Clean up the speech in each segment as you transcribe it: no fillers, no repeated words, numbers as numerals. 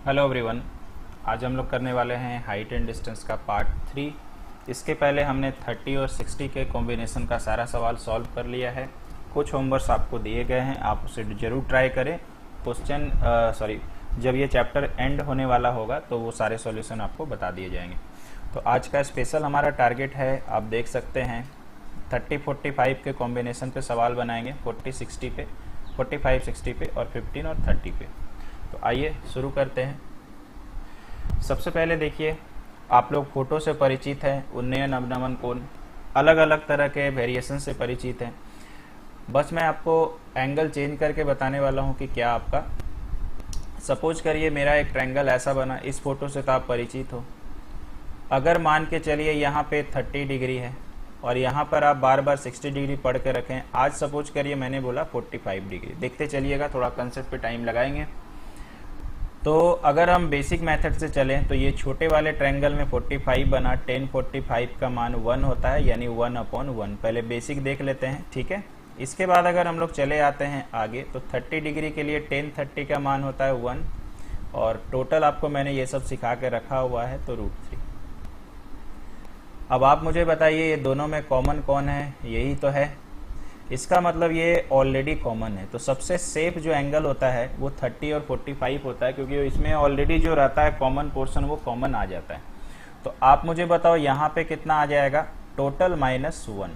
Hello everyone. आज हम लोग करने वाले हैं हाइट एंड डिस्टेंस का पार्ट 3। इसके पहले हमने 30 और 60 के कॉम्बिनेशन का सारा सवाल सॉल्व कर लिया है। कुछ होमवर्क्स आपको दिए गए हैं, आप उसे ज़रूर ट्राई करें। जब ये चैप्टर एंड होने वाला होगा तो वो सारे सॉल्यूशन आपको बता दिए जाएंगे। तो आज का स्पेशल हमारा टारगेट है, आप देख सकते हैं 30-45 के कॉम्बिनेशन पे सवाल बनाएंगे, 40-60 पे, 45-60 पे और 15 और 30 पे। तो आइए शुरू करते हैं। सबसे पहले देखिए, आप लोग फोटो से परिचित हैं, उन्नयन अवनमन कोण, अलग अलग तरह के वेरिएशन से परिचित हैं। बस मैं आपको एंगल चेंज करके बताने वाला हूं कि क्या आपका, सपोज करिए मेरा एक ट्रायंगल ऐसा बना, इस फोटो से तो आप परिचित हो। अगर मान के चलिए यहाँ पे 30 डिग्री है और यहाँ पर आप बार बार 60 डिग्री पढ़ के रखें। आज सपोज करिए मैंने बोला 45 डिग्री, देखते चलिएगा, थोड़ा कंसेप्ट पे टाइम लगाएंगे। तो अगर हम बेसिक मेथड से चलें तो ये छोटे वाले ट्रायंगल में 45 बना, 1045 का मान 1 होता है, यानी 1/1। पहले बेसिक देख लेते हैं, ठीक है। इसके बाद अगर हम लोग चले आते हैं आगे तो 30 डिग्री के लिए 1030 का मान होता है 1, और टोटल आपको मैंने ये सब सिखा के रखा हुआ है तो √3। अब आप मुझे बताइए ये दोनों में कॉमन कौन है? यही तो है। इसका मतलब ये ऑलरेडी कॉमन है। तो सबसे सेफ जो एंगल होता है वो 30 और 45 होता है, क्योंकि इसमें ऑलरेडी जो रहता है कॉमन पोर्शन वो कॉमन आ जाता है। तो आप मुझे बताओ यहाँ पे कितना आ जाएगा? टोटल -1।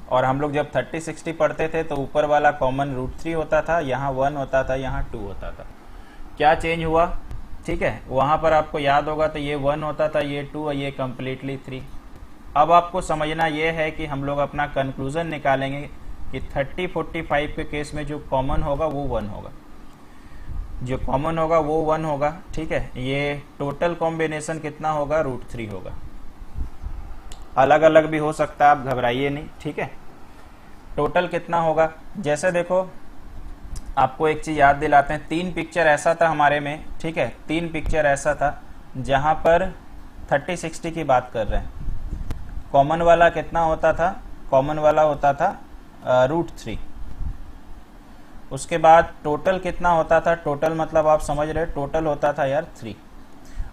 और हम लोग जब 30-60 पढ़ते थे तो ऊपर वाला कॉमन √3 होता था, यहाँ 1 होता था, यहाँ 2 होता था। क्या चेंज हुआ? ठीक है, वहां पर आपको याद होगा तो ये 1 होता था, ये 2 और ये कंप्लीटली 3। अब आपको समझना यह है कि हम लोग अपना कंक्लूजन निकालेंगे कि 30-45 के केस में जो कॉमन होगा वो 1 होगा, जो कॉमन होगा वो 1 होगा। ठीक है, ये टोटल कॉम्बिनेशन कितना होगा? √3 होगा। अलग अलग भी हो सकता है, आप घबराइए नहीं, ठीक है। टोटल कितना होगा? जैसे देखो, आपको एक चीज याद दिलाते हैं, 3 पिक्चर ऐसा था हमारे में, ठीक है, 3 पिक्चर ऐसा था जहां पर 30-60 की बात कर रहे हैं। कॉमन वाला कितना होता था? कॉमन वाला होता था √3। उसके बाद टोटल कितना होता था? टोटल मतलब आप समझ रहे, टोटल होता था यार 3।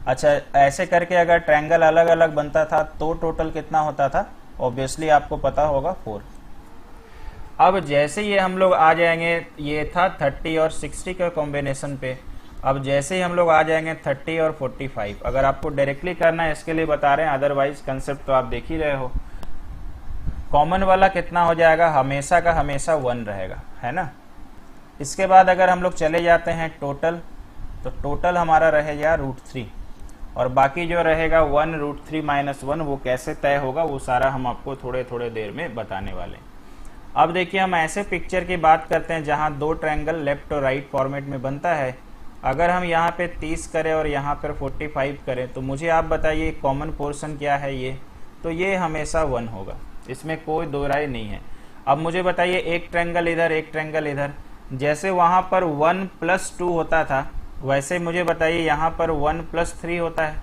अच्छा, ऐसे करके अगर ट्रायंगल अलग अलग बनता था तो टोटल कितना होता था? ऑब्वियसली आपको पता होगा 4। अब जैसे ये हम लोग आ जाएंगे, ये था 30 और 60 का कॉम्बिनेशन पे। अब जैसे ही हम लोग आ जाएंगे 30 और 45, अगर आपको डायरेक्टली करना है इसके लिए बता रहे हैं, अदरवाइज कंसेप्ट तो आप देख ही रहे हो। कॉमन वाला कितना हो जाएगा? हमेशा का हमेशा 1 रहेगा, है ना। इसके बाद अगर हम लोग चले जाते हैं टोटल, तो टोटल हमारा रहेगा √3, और बाकी जो रहेगा 1 √3 -1, वो कैसे तय होगा वो सारा हम आपको थोड़े थोड़े देर में बताने वाले हैं। अब देखिए, हम ऐसे पिक्चर की बात करते हैं जहां 2 ट्रायंगल लेफ्ट और राइट फॉर्मेट में बनता है। अगर हम यहाँ पे 30 करें और यहाँ पर 45 करें तो मुझे आप बताइए कॉमन पोर्शन क्या है? ये तो ये हमेशा 1 होगा, इसमें कोई दो राय नहीं है। अब मुझे बताइए, एक ट्रायंगल इधर, एक ट्रायंगल इधर, जैसे वहां पर 1 + 2 होता था, वैसे मुझे बताइए यहाँ पर 1 + 3 होता है।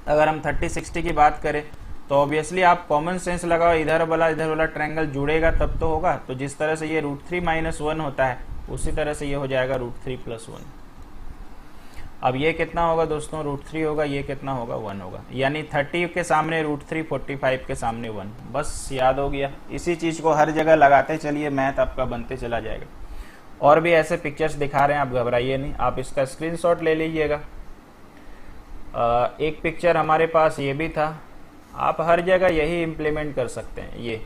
अगर हम 30-60 की बात करें तो ऑब्वियसली आप कॉमन सेंस लगाओ, इधर वाला ट्रायंगल जुड़ेगा तब तो होगा। तो जिस तरह से ये √3 - 1 होता है, उसी तरह से ये हो जाएगा √3 + 1। अब ये कितना होगा दोस्तों? √3 होगा। ये कितना होगा? 1 होगा। यानी 30 के सामने √3, 45 के सामने 1। बस याद हो गया। इसी चीज को हर जगह लगाते चलिए, मैथ आपका बनते चला जाएगा। और भी ऐसे पिक्चर्स दिखा रहे हैं, आप घबराइए नहीं, आप इसका स्क्रीनशॉट ले लीजिएगा। एक पिक्चर हमारे पास ये भी था, आप हर जगह यही इम्प्लीमेंट कर सकते हैं। ये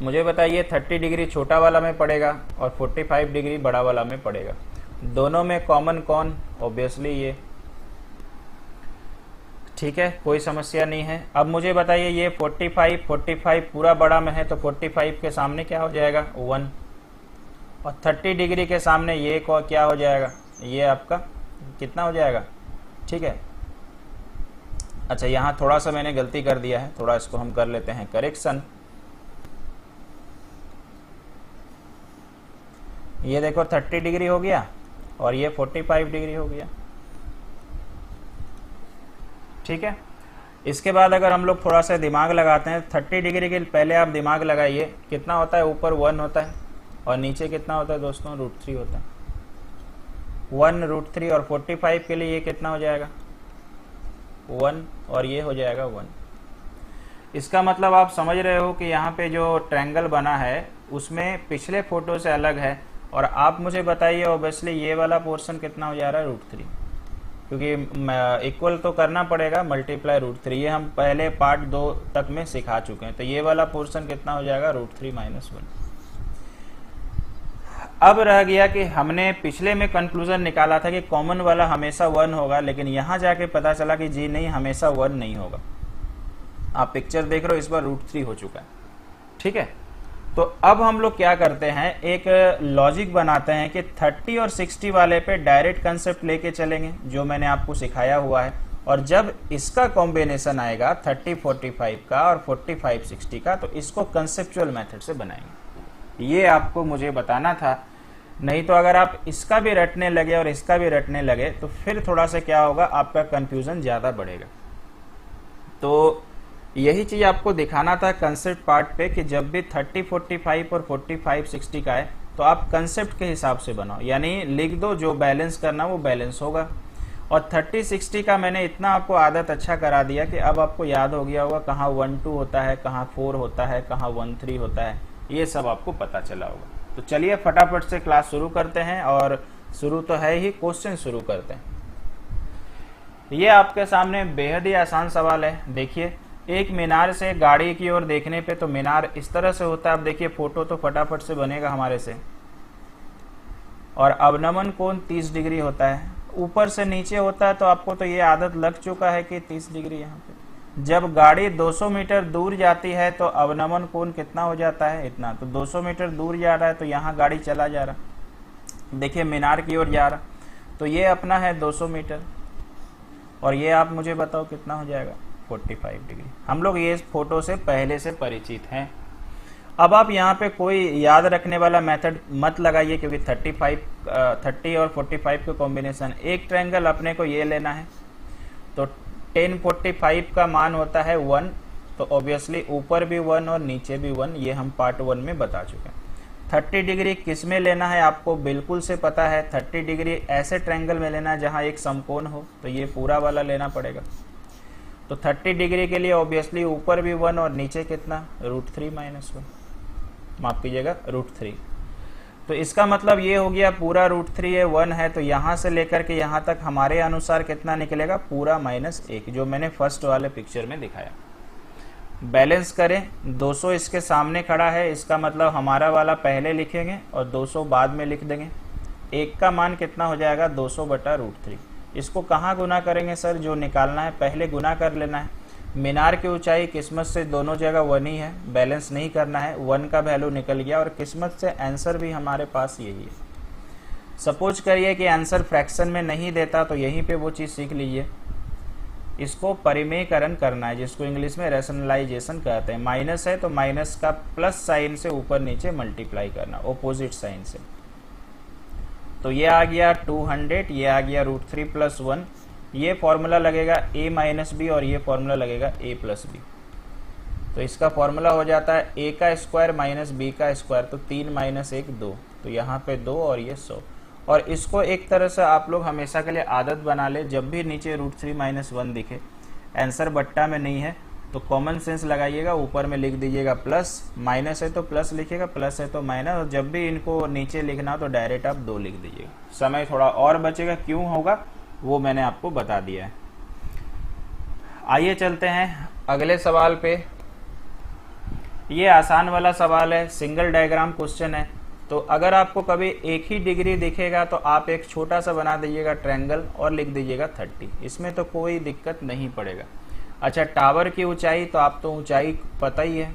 मुझे बताइए 30 डिग्री छोटा वाला में पड़ेगा और 45 डिग्री बड़ा वाला में पड़ेगा। दोनों में कॉमन कौन? ऑब्वियसली ये, ठीक है, कोई समस्या नहीं है। अब मुझे बताइए, ये 45 पूरा बड़ा में है तो 45 के सामने क्या हो जाएगा? 1, और 30 डिग्री के सामने ये क्या हो जाएगा? ये आपका कितना हो जाएगा? ठीक है। अच्छा, यहाँ थोड़ा सा मैंने गलती कर दिया है, थोड़ा इसको हम कर लेते हैं करेक्शन। ये देखो 30 डिग्री हो गया और ये 45 डिग्री हो गया, ठीक है। इसके बाद अगर हम लोग थोड़ा सा दिमाग लगाते हैं, 30 डिग्री के पहले आप दिमाग लगाइए, कितना होता है? ऊपर 1 होता है और नीचे कितना होता है दोस्तों? √3 होता है। 1√3 और 45 के लिए ये कितना हो जाएगा 1 और ये हो जाएगा 1। इसका मतलब आप समझ रहे हो कि यहाँ पे जो ट्रायंगल बना है उसमें पिछले फोटो से अलग है। और आप मुझे बताइए ऑब्वियसली ये वाला पोर्शन कितना हो जा रहा है √3, क्योंकि इक्वल तो करना पड़ेगा मल्टीप्लाई √3, ये हम पहले पार्ट 2 तक में सिखा चुके हैं। तो ये वाला पोर्शन कितना हो जाएगा √3 - 1। अब रह गया कि हमने पिछले में कंक्लूजन निकाला था कि कॉमन वाला हमेशा 1 होगा, लेकिन यहां जाके पता चला कि जी नहीं, हमेशा 1 नहीं होगा। आप पिक्चर देख रहे हो, इस बार √3 हो चुका है। ठीक है, तो अब हम लोग क्या करते हैं, एक लॉजिक बनाते हैं कि 30 और 60 वाले पे डायरेक्ट कंसेप्ट लेके चलेंगे जो मैंने आपको सिखाया हुआ है। और जब इसका कॉम्बिनेशन आएगा 30-45 का और 45-60 का, तो इसको कंसेप्चुअल मेथड से बनाएंगे। ये आपको मुझे बताना था, नहीं तो अगर आप इसका भी रटने लगे और इसका भी रटने लगे तो फिर थोड़ा सा क्या होगा, आपका कंफ्यूजन ज्यादा बढ़ेगा। तो यही चीज आपको दिखाना था कंसेप्ट पार्ट पे कि जब भी 30-45 और 45-60 का है तो आप कंसेप्ट के हिसाब से बनाओ, यानी लिख दो जो बैलेंस करना वो बैलेंस होगा। और 30-60 का मैंने इतना आपको आदत अच्छा करा दिया कि अब आपको याद हो गया होगा कहाँ 1-2 होता है, कहाँ 4 होता है, कहाँ 1-3 होता है, ये सब आपको पता चला होगा। तो चलिए फटाफट से क्लास शुरू करते हैं, और शुरू तो है ही, क्वेश्चन शुरू करते हैं। ये आपके सामने बेहद ही आसान सवाल है। देखिए, एक मीनार से गाड़ी की ओर देखने पे तो मीनार इस तरह से होता है। अब देखिए फोटो तो फटाफट से बनेगा हमारे से। और अवनमन कोण 30 डिग्री होता है, ऊपर से नीचे होता है, तो आपको तो ये आदत लग चुका है कि 30 डिग्री यहाँ पे। जब गाड़ी 200 मीटर दूर जाती है तो अवनमन कोण कितना हो जाता है, इतना। तो 200 मीटर दूर जा रहा है तो यहाँ गाड़ी चला जा रहा, देखिए मीनार की ओर जा रहा, तो ये अपना है 200 मीटर। और ये आप मुझे बताओ कितना हो जाएगा 45 डिग्री। हम लोग ये फोटो से पहले से परिचित हैं। अब आप यहाँ पे कोई याद रखने वाला मेथड मत लगाइए, क्योंकि 30 और 45 का कॉम्बिनेशन, एक ट्रायंगल अपने को ये लेना है। तो 1045 का मान होता है 1, तो ऑब्वियसली ऊपर भी 1 और नीचे भी 1, ये हम पार्ट 1 में बता चुके हैं। 30 डिग्री किस में लेना है आपको बिल्कुल से पता है। 30 डिग्री ऐसे ट्रायंगल में लेना है जहां एक समकोण हो, तो ये पूरा वाला लेना पड़ेगा। तो 30 डिग्री के लिए ऑब्वियसली ऊपर भी 1 और नीचे कितना √3 - 1, माफ कीजिएगा √3। तो इसका मतलब ये हो गया पूरा √3 है, 1 है, तो यहां से लेकर के यहां तक हमारे अनुसार कितना निकलेगा, पूरा -1, जो मैंने फर्स्ट वाले पिक्चर में दिखाया। बैलेंस करें, 200 इसके सामने खड़ा है, इसका मतलब हमारा वाला पहले लिखेंगे और 200 बाद में लिख देंगे। 1 का मान कितना हो जाएगा 200/√3। इसको कहाँ गुना करेंगे सर, जो निकालना है पहले गुना कर लेना है। मीनार की ऊंचाई किस्मत से दोनों जगह 1 ही है, बैलेंस नहीं करना है, 1 का वैल्यू निकल गया और किस्मत से आंसर भी हमारे पास यही है। सपोज करिए कि आंसर फ्रैक्शन में नहीं देता, तो यहीं पे वो चीज़ सीख लीजिए, इसको परिमेयकरण करना है, जिसको इंग्लिश में रैशनलाइजेशन कहते हैं। माइनस है तो माइनस का प्लस साइन से ऊपर नीचे मल्टीप्लाई करना, ऑपोजिट साइन से। तो ये आ गया 200, ये आ गया √3 + 1, ये फॉर्मूला लगेगा a - b और ये फॉर्मूला लगेगा a + b। तो इसका फॉर्मूला हो जाता है a का स्क्वायर - b का स्क्वायर, तो 3 - 1 2, तो यहाँ पे 2 और ये 100। और इसको एक तरह से आप लोग हमेशा के लिए आदत बना ले, जब भी नीचे √3 - 1 दिखे, आंसर बट्टा में नहीं है तो कॉमन सेंस लगाइएगा, ऊपर में लिख दीजिएगा प्लस, माइनस है तो प्लस लिखिएगा, प्लस है तो माइनस, और जब भी इनको नीचे लिखना हो तो डायरेक्ट आप 2 लिख दीजिएगा। समय थोड़ा और बचेगा, क्यों होगा वो मैंने आपको बता दिया है। आइए चलते हैं अगले सवाल पे। ये आसान वाला सवाल है, सिंगल डायग्राम क्वेश्चन है। तो अगर आपको कभी एक ही डिग्री दिखेगा तो आप एक छोटा सा बना दीजिएगा ट्रायंगल और लिख दीजिएगा 30, इसमें तो कोई दिक्कत नहीं पड़ेगा। अच्छा, टावर की ऊंचाई, तो आप तो ऊंचाई पता ही है,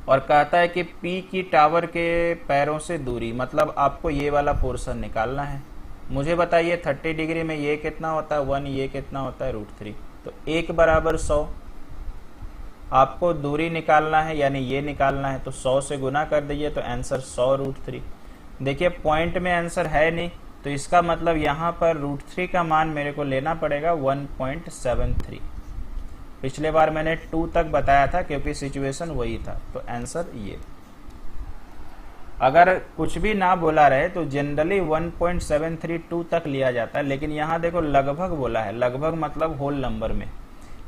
और कहता है कि P की टावर के पैरों से दूरी, मतलब आपको ये वाला पोर्शन निकालना है। मुझे बताइए 30 डिग्री में ये कितना होता है 1, ये कितना होता है √3, तो 1 = 100। आपको दूरी निकालना है, यानी ये निकालना है, तो 100 से गुना कर दीजिए, तो आंसर 100√3। देखिए पॉइंट में आंसर है नहीं, तो इसका मतलब यहाँ पर √3 का मान मेरे को लेना पड़ेगा 1.73। पिछले बार मैंने 2 तक बताया था क्योंकि सिचुएशन वही था, तो आंसर ये। अगर कुछ भी ना बोला रहे तो जनरली 1.732 तक लिया जाता है, लेकिन यहाँ देखो लगभग बोला है, लगभग मतलब होल नंबर में,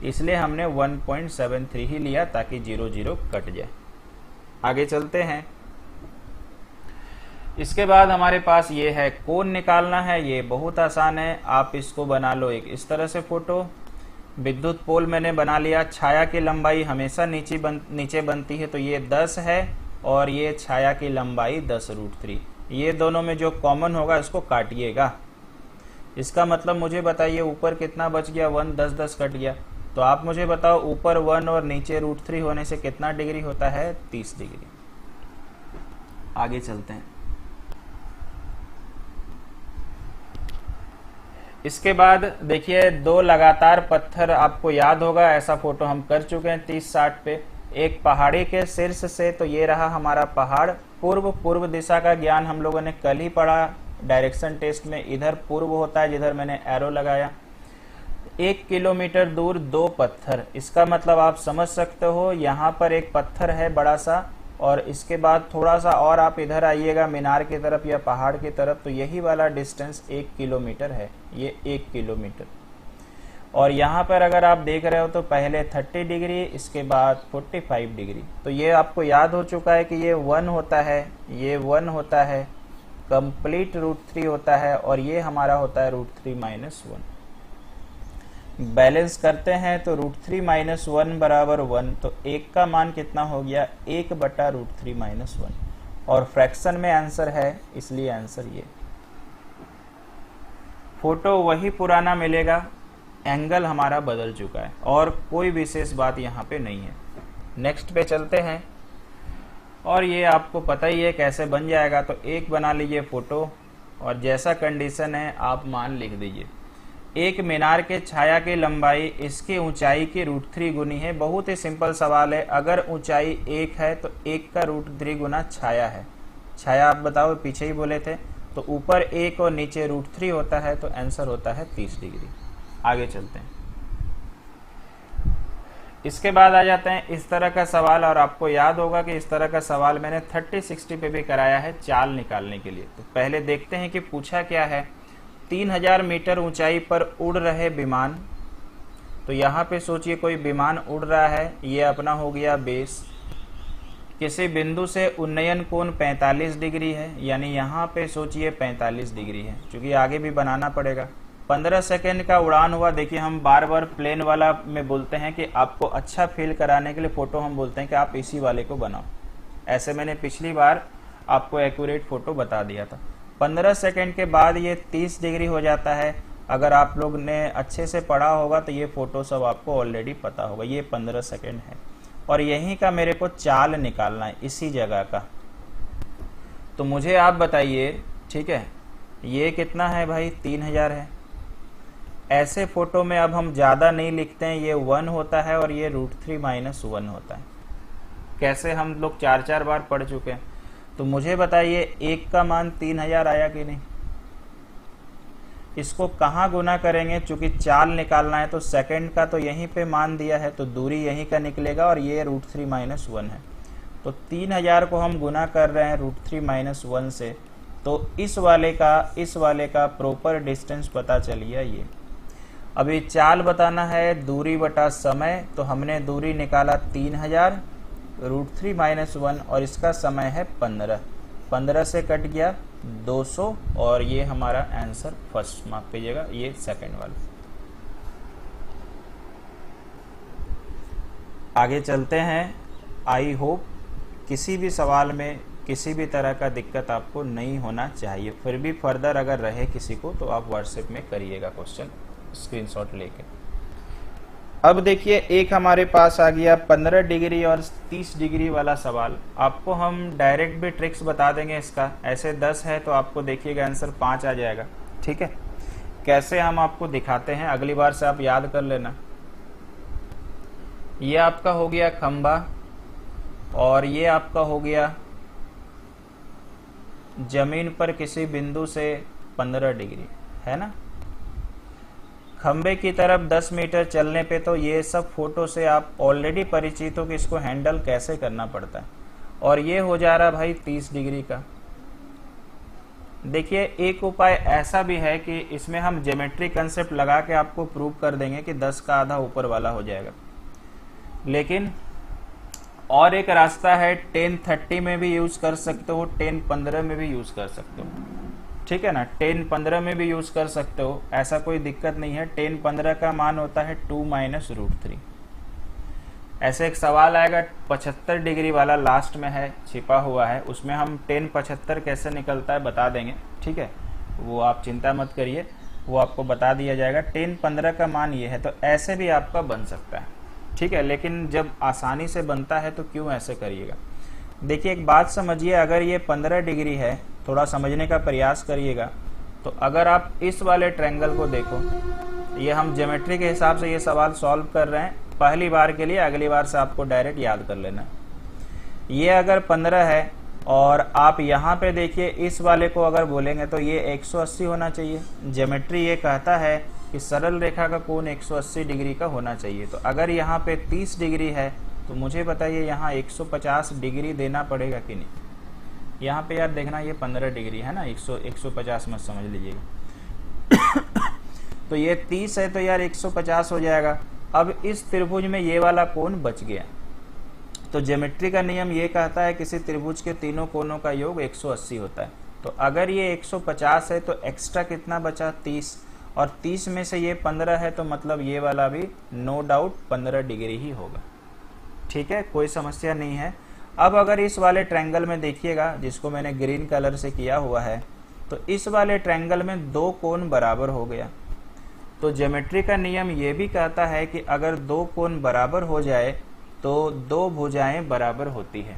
इसलिए हमने 1.73 ही लिया ताकि 0 कट जाए। आगे चलते हैं। इसके बाद हमारे पास ये है कोण निकालना है। ये बहुत आसान है, आप इसको बना लो एक इस तरह से फोटो। विद्युत पोल मैंने बना लिया। छाया की लंबाई हमेशा नीचे बनती है, तो ये 10 है और ये छाया की लंबाई 10√3। ये दोनों में जो कॉमन होगा इसको काटिएगा। इसका मतलब मुझे बताइए ऊपर कितना बच गया, 1 10 10 कट गया। तो आप मुझे बताओ ऊपर 1 और नीचे √3 होने से कितना डिग्री होता है, 30 डिग्री। आगे चलते हैं। इसके बाद देखिए दो लगातार पत्थर, आपको याद होगा ऐसा फोटो हम कर चुके हैं 30-60 पे। एक पहाड़ी के शीर्ष से, तो ये रहा हमारा पहाड़। पूर्व दिशा का ज्ञान हम लोगों ने कल ही पढ़ा डायरेक्शन टेस्ट में। इधर पूर्व होता है जिधर मैंने एरो लगाया। 1 किलोमीटर दूर 2 पत्थर, इसका मतलब आप समझ सकते हो यहाँ पर एक पत्थर है बड़ा सा, और इसके बाद थोड़ा सा और आप इधर आइएगा मीनार की तरफ या पहाड़ की तरफ, तो यही वाला डिस्टेंस 1 किलोमीटर है। ये 1 किलोमीटर। और यहाँ पर अगर आप देख रहे हो तो पहले 30 डिग्री, इसके बाद 45 डिग्री। तो ये आपको याद हो चुका है कि ये 1 होता है, ये 1 होता है, कंप्लीट √3 होता है, और ये हमारा होता है √3 - 1। बैलेंस करते हैं तो √3 - 1 बराबर 1, तो 1 का मान कितना हो गया, 1/√3 - 1। और फ्रैक्शन में आंसर है, इसलिए आंसर ये। फोटो वही पुराना मिलेगा, एंगल हमारा बदल चुका है और कोई विशेष बात यहाँ पे नहीं है। नेक्स्ट पे चलते हैं। और ये आपको पता ही है कैसे बन जाएगा, तो एक बना लीजिए फोटो और जैसा कंडीशन है आप मान लिख दीजिए। एक मीनार के छाया की लंबाई इसकी ऊंचाई की √3 गुनी है। बहुत ही सिंपल सवाल है। अगर ऊंचाई 1 है तो 1 का √3 गुना छाया है। छाया आप बताओ, पीछे ही बोले थे, तो ऊपर 1 और नीचे √3 होता है, तो आंसर होता है 30 डिग्री। आगे चलते हैं। इसके बाद आ जाते हैं इस तरह का सवाल, और आपको याद होगा कि इस तरह का सवाल मैंने 30-60 पे भी कराया है चाल निकालने के लिए। तो पहले देखते हैं कि पूछा क्या है। 3000 मीटर ऊंचाई पर उड़ रहे विमान। तो यहाँ पे सोचिए कोई विमान उड़ रहा है, ये अपना हो गया बेस। किसी बिंदु से उन्नयन कोण 45 डिग्री है, यानी यहाँ पे सोचिए 45 डिग्री है, क्योंकि आगे भी बनाना पड़ेगा। 15 सेकेंड का उड़ान हुआ। देखिए हम बार बार प्लेन वाला में बोलते हैं कि आपको अच्छा फील कराने के लिए फोटो हम बोलते हैं कि आप इसी वाले को बनाओ। ऐसे मैंने पिछली बार आपको एक्यूरेट फोटो बता दिया था। 15 सेकेंड के बाद ये 30 डिग्री हो जाता है। अगर आप लोग ने अच्छे से पढ़ा होगा तो ये फोटो सब आपको ऑलरेडी पता होगा। ये 15 सेकेंड है और यहीं का मेरे को चाल निकालना है, इसी जगह का। तो मुझे आप बताइए, ठीक है, ये कितना है भाई, 3000 है। ऐसे फोटो में अब हम ज्यादा नहीं लिखते हैं, ये 1 होता है और ये √3 - 1 होता है। कैसे, हम लोग 4-4 बार पढ़ चुके हैं। तो मुझे बताइए 1 का मान 3000 आया कि नहीं। इसको कहाँ गुना करेंगे, चूंकि चाल निकालना है तो सेकंड का तो यहीं पे मान दिया है, तो दूरी यहीं का निकलेगा और ये √3 - 1 है। तो 3000 को हम गुना कर रहे हैं √3 - 1 से, तो इस वाले का प्रॉपर डिस्टेंस पता चलिए ये। अभी चाल बताना है दूरी बटा समय, तो हमने दूरी निकाला 3000, √3 - 1 और इसका समय है 15 से कट गया 200 और ये हमारा आंसर फर्स्ट, माफ कीजिएगा ये सेकंड वाला। आगे चलते हैं। आई होप किसी भी सवाल में किसी भी तरह का दिक्कत आपको नहीं होना चाहिए। फिर भी फर्दर अगर रहे किसी को तो आप व्हाट्सएप में करिएगा क्वेश्चन स्क्रीनशॉट लेके। अब देखिए एक हमारे पास आ गया 15 डिग्री और 30 डिग्री वाला सवाल। आपको हम डायरेक्ट भी ट्रिक्स बता देंगे इसका। ऐसे 10 है तो आपको देखिएगा आंसर 5 आ जाएगा, ठीक है। कैसे हम आपको दिखाते हैं, अगली बार से आप याद कर लेना। ये आपका हो गया खंबा और ये आपका हो गया जमीन पर किसी बिंदु से 15 डिग्री, है ना। खंबे की तरफ 10 मीटर चलने पे, तो ये सब फोटो से आप ऑलरेडी परिचित हो कि इसको हैंडल कैसे करना पड़ता है। और ये हो जा रहा भाई 30 डिग्री का। देखिए एक उपाय ऐसा भी है कि इसमें हम ज्योमेट्री कंसेप्ट लगा के आपको प्रूव कर देंगे कि 10 का आधा ऊपर वाला हो जाएगा। लेकिन और एक रास्ता है, 1030 में भी यूज कर सकते हो, 1015 में भी यूज कर सकते हो, ठीक है ना। 1015 में भी यूज कर सकते हो, ऐसा कोई दिक्कत नहीं है। 1015 का मान होता है 2 - √3। ऐसे एक सवाल आएगा 75 डिग्री वाला, लास्ट में है, छिपा हुआ है, उसमें हम 1075 कैसे निकलता है बता देंगे, ठीक है। वो आप चिंता मत करिए, वो आपको बता दिया जाएगा। 1015 का मान ये है, तो ऐसे भी आपका बन सकता है, ठीक है। लेकिन जब आसानी से बनता है तो क्यों ऐसे करिएगा। देखिए एक बात समझिए, अगर ये 15 डिग्री है, थोड़ा समझने का प्रयास करिएगा। तो अगर आप इस वाले ट्रायंगल को देखो, ये हम ज्योमेट्री के हिसाब से ये सवाल सॉल्व कर रहे हैं पहली बार के लिए, अगली बार से आपको डायरेक्ट याद कर लेना। ये अगर 15 है और आप यहाँ पे देखिए इस वाले को अगर बोलेंगे तो ये 180 होना चाहिए। ज्योमेट्री ये कहता है कि सरल रेखा का कोण 180 डिग्री का होना चाहिए। तो अगर यहाँ पे 30 डिग्री है तो मुझे बताइए यहाँ 150 डिग्री देना पड़ेगा कि नहीं। यहाँ पे यार देखना ये 15 डिग्री है ना, 150 मत समझ लीजिएगा। तो ये 30 है तो यार 150 हो जाएगा। अब इस त्रिभुज में ये वाला कोण बच गया। तो ज्योमेट्री का नियम ये कहता है किसी त्रिभुज के तीनों कोणों का योग 180 होता है। तो अगर ये 150 है तो एक्स्ट्रा कितना बचा 30, और 30 में से ये 15 है तो मतलब ये वाला भी नो डाउट 15 डिग्री ही होगा, ठीक है, कोई समस्या नहीं है। अब अगर इस वाले ट्रायंगल में देखिएगा, जिसको मैंने ग्रीन कलर से किया हुआ है, तो इस वाले ट्रायंगल में दो कोण बराबर हो गया। तो ज्योमेट्री का नियम ये भी कहता है कि अगर दो कोण बराबर हो जाए तो दो भुजाएं बराबर होती है।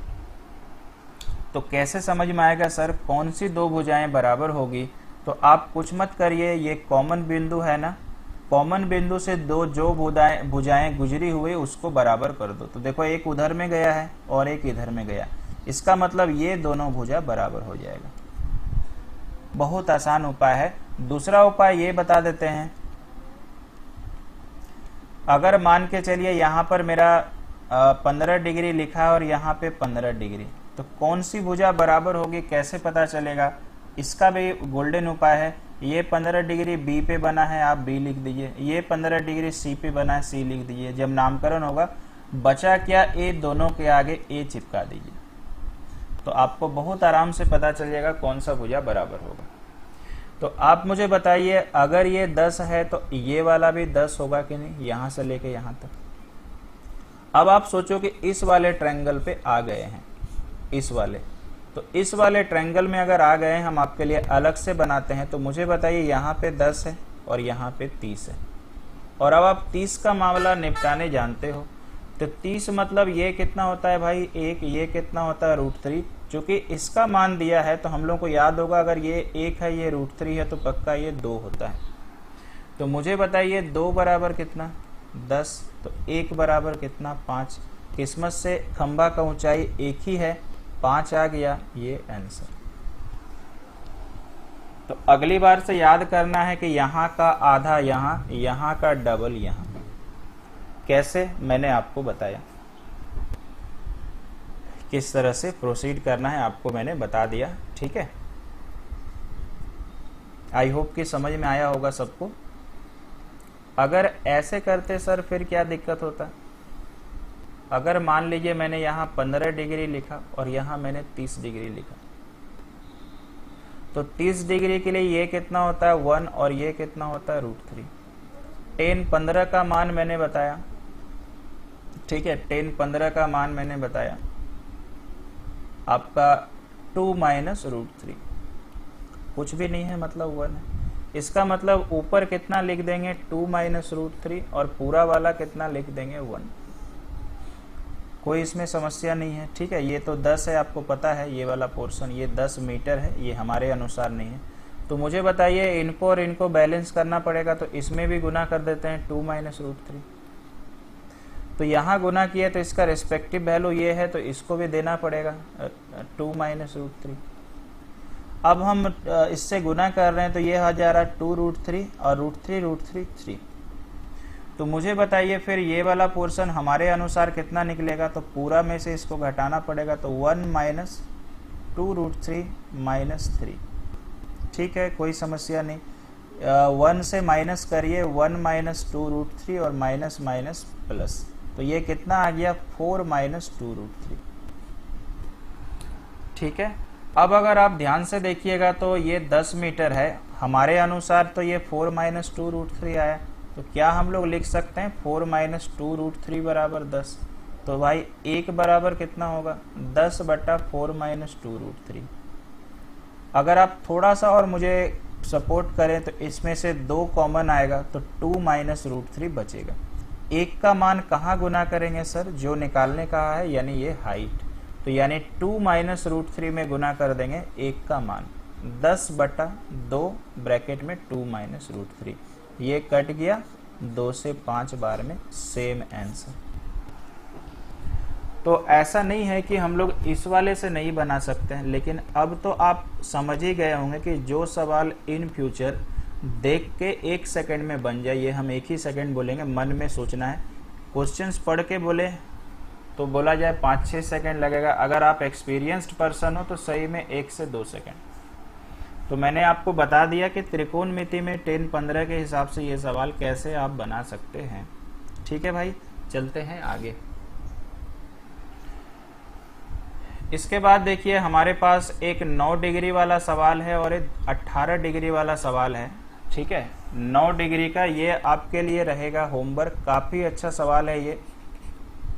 तो कैसे समझ में आएगा सर कौन सी दो भुजाएं बराबर होगी। तो आप कुछ मत करिए, ये कॉमन बिंदु है ना, कॉमन बिंदु से दो जो भुजाएं गुजरी हुई उसको बराबर कर दो। तो देखो एक उधर में गया है और एक इधर में गया, इसका मतलब ये दोनों भुजा बराबर हो जाएगा। बहुत आसान उपाय है। दूसरा उपाय ये बता देते हैं, अगर मान के चलिए यहाँ पर मेरा 15 डिग्री लिखा है और यहाँ पे 15 डिग्री, तो कौन सी भुजा बराबर होगी कैसे पता चलेगा। इसका भी गोल्डन उपाय है। ये 15 डिग्री बी पे बना है, आप बी लिख दीजिए। ये 15 डिग्री सी पे बना है, सी लिख दीजिए। जब नामकरण होगा बचा क्या, ए दोनों के आगे ए चिपका दीजिए, तो आपको बहुत आराम से पता चल जाएगा कौन सा भुजा बराबर होगा। तो आप मुझे बताइए अगर ये 10 है तो ये वाला भी 10 होगा कि नहीं, यहां से लेके यहां तक। अब आप सोचो कि इस वाले ट्रायंगल पे आ गए हैं, इस वाले, तो इस वाले ट्रायंगल में अगर आ गए हैं, हम आपके लिए अलग से बनाते हैं। तो मुझे बताइए यहाँ पे 10 है और यहाँ पे 30 है, और अब आप 30 का मामला निपटाने जानते हो। तो 30 मतलब ये कितना होता है भाई 1, ये कितना होता है √3। चूंकि इसका मान दिया है तो हम लोग को याद होगा अगर ये 1 है ये √3 है तो पक्का ये 2 होता है। तो मुझे बताइए 2 बराबर कितना 10, तो 1 बराबर कितना 5। किस्मत से खंभा का ऊंचाई एक ही है, 5 आ गया, ये आंसर। तो अगली बार से याद करना है कि यहाँ का आधा यहाँ, यहाँ का डबल यहाँ। कैसे मैंने आपको बताया, किस तरह से प्रोसीड करना है आपको मैंने बता दिया, ठीक है। आई होप कि समझ में आया होगा सबको। अगर ऐसे करते सर फिर क्या दिक्कत होता। अगर मान लीजिए मैंने यहाँ 15 डिग्री लिखा और यहाँ मैंने 30 डिग्री लिखा, तो 30 डिग्री के लिए ये कितना होता है 1 और ये कितना होता है √3। 10-15 का मान मैंने बताया, ठीक है, 10-15 का मान मैंने बताया आपका 2 - √3, कुछ भी नहीं है मतलब 1 है। इसका मतलब ऊपर कितना लिख देंगे 2 - √3 और पूरा वाला कितना लिख देंगे 1। कोई इसमें समस्या नहीं है, ठीक है। ये तो 10 है, आपको पता है ये वाला पोर्शन, ये 10 मीटर है, ये हमारे अनुसार नहीं है। तो मुझे बताइए इनको और इनको बैलेंस करना पड़ेगा, तो इसमें भी गुना कर देते हैं 2 - √3। तो यहाँ गुना किया तो इसका रिस्पेक्टिव वैल्यू ये है, तो इसको भी देना पड़ेगा 2 - √3। अब हम इससे गुना कर रहे हैं तो ये आ जा रहा है 2 √3 और √3 √3 3। तो मुझे बताइए फिर ये वाला पोर्शन हमारे अनुसार कितना निकलेगा, तो पूरा में से इसको घटाना पड़ेगा, तो 1 माइनस 2√3 माइनस 3। ठीक है, कोई समस्या नहीं। 1 से माइनस करिए, 1 माइनस 2√3 और माइनस माइनस प्लस, तो ये कितना आ गया 4 माइनस 2√3। ठीक है, अब अगर आप ध्यान से देखिएगा तो ये 10 मीटर है, हमारे अनुसार तो ये 4 माइनस 2√3 आया, तो क्या हम लोग लिख सकते हैं 4 माइनस 2√3 बराबर 10। तो भाई एक बराबर कितना होगा 10/4 माइनस 2√3। अगर आप थोड़ा सा और मुझे सपोर्ट करें तो इसमें से 2 कॉमन आएगा, तो 2 माइनस √3 बचेगा। एक का मान कहाँ गुना करेंगे सर, जो निकालने का है, यानी ये हाइट, तो यानी 2 माइनस √3 में गुना कर देंगे एक का मान, 10/2 ब्रैकेट में 2 माइनस √3, ये कट गया 2 से 5 बार में, सेम आंसर। तो ऐसा नहीं है कि हम लोग इस वाले से नहीं बना सकते हैं, लेकिन अब तो आप समझ ही गए होंगे कि जो सवाल इन फ्यूचर देख के 1 सेकंड में बन जाए, ये हम 1 ही सेकंड बोलेंगे, मन में सोचना है। क्वेश्चंस पढ़ के बोले तो बोला जाए 5-6 सेकंड लगेगा, अगर आप एक्सपीरियंस्ड पर्सन हो तो सही में 1 से 2 सेकंड। तो मैंने आपको बता दिया कि त्रिकोणमिति में 10-15 के हिसाब से ये सवाल कैसे आप बना सकते हैं। ठीक है भाई, चलते हैं आगे। इसके बाद देखिए हमारे पास एक 9 डिग्री वाला सवाल है और एक 18 डिग्री वाला सवाल है। ठीक है, 9 डिग्री का ये आपके लिए रहेगा होमवर्क, काफी अच्छा सवाल है ये।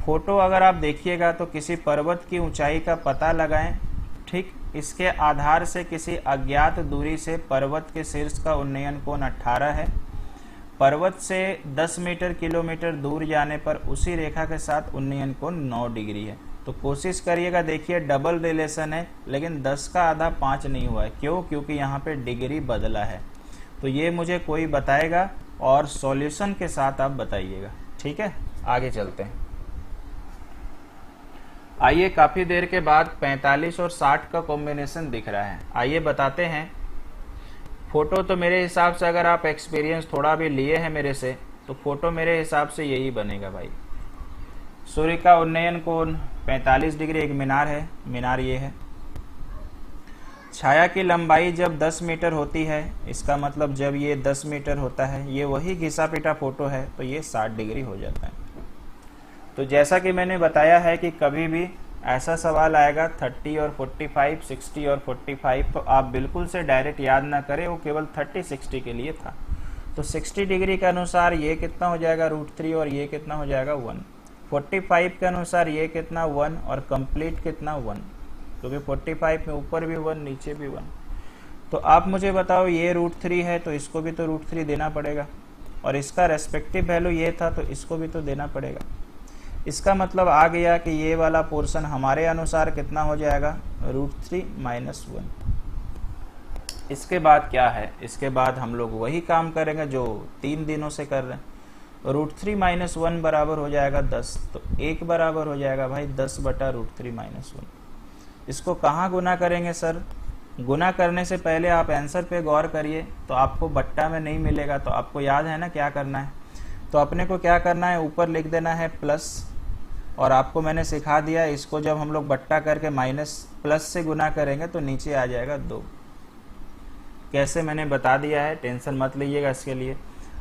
फोटो अगर आप देखिएगा तो किसी पर्वत की ऊंचाई का पता लगाएं। ठीक, इसके आधार से किसी अज्ञात दूरी से पर्वत के शीर्ष का उन्नयन कोण 18 है। पर्वत से 10 मीटर किलोमीटर दूर जाने पर उसी रेखा के साथ उन्नयन कोण 9 डिग्री है। तो कोशिश करिएगा, देखिए डबल रिलेशन है, लेकिन 10 का आधा 5 नहीं हुआ है। क्यों? क्योंकि यहाँ पे डिग्री बदला है। तो ये मुझे कोई बताएगा और सॉल्यूशन के साथ आप बताइएगा। ठीक है, आगे चलते हैं। आइए, काफी देर के बाद 45 और 60 का कॉम्बिनेशन दिख रहा है। आइए बताते हैं। फोटो तो मेरे हिसाब से अगर आप एक्सपीरियंस थोड़ा भी लिए हैं मेरे से, तो फोटो मेरे हिसाब से यही बनेगा भाई। सूर्य का उन्नयन कोण 45 डिग्री, एक मीनार है, मीनार ये है। छाया की लंबाई जब 10 मीटर होती है, इसका मतलब जब ये 10 मीटर होता है, ये वही घिसा पिटा फोटो है, तो ये 60 डिग्री हो जाता है। तो जैसा कि मैंने बताया है कि कभी भी ऐसा सवाल आएगा 30 और 45, 60 और 45, तो आप बिल्कुल से डायरेक्ट याद ना करें, वो केवल 30-60 के लिए था। तो 60 डिग्री के अनुसार ये कितना हो जाएगा √3 और ये कितना हो जाएगा 1। 45 के अनुसार ये कितना 1 और कंप्लीट कितना 1, क्योंकि 45 में ऊपर भी 1 नीचे भी 1। तो आप मुझे बताओ, ये √3 है तो इसको भी तो √3 देना पड़ेगा, और इसका रेस्पेक्टिव वैल्यू ये था तो इसको भी तो देना पड़ेगा। इसका मतलब आ गया कि ये वाला पोर्शन हमारे अनुसार कितना हो जाएगा √3 माइनस 1। इसके बाद क्या है, इसके बाद हम लोग वही काम करेंगे जो 3 दिनों से कर रहे हैं। √3 माइनस 1 बराबर हो जाएगा 10, तो 1 बराबर हो जाएगा भाई 10/√3 माइनस 1। इसको कहाँ गुना करेंगे सर? गुना करने से पहले आप आंसर पे गौर करिए, तो आपको बट्टा में नहीं मिलेगा। तो आपको याद है ना क्या करना है? तो अपने को क्या करना है, ऊपर लिख देना है प्लस, और आपको मैंने सिखा दिया, इसको जब हम लोग बट्टा करके माइनस प्लस से गुना करेंगे तो नीचे आ जाएगा 2। कैसे मैंने बता दिया है, टेंशन मत लीजिएगा इसके लिए।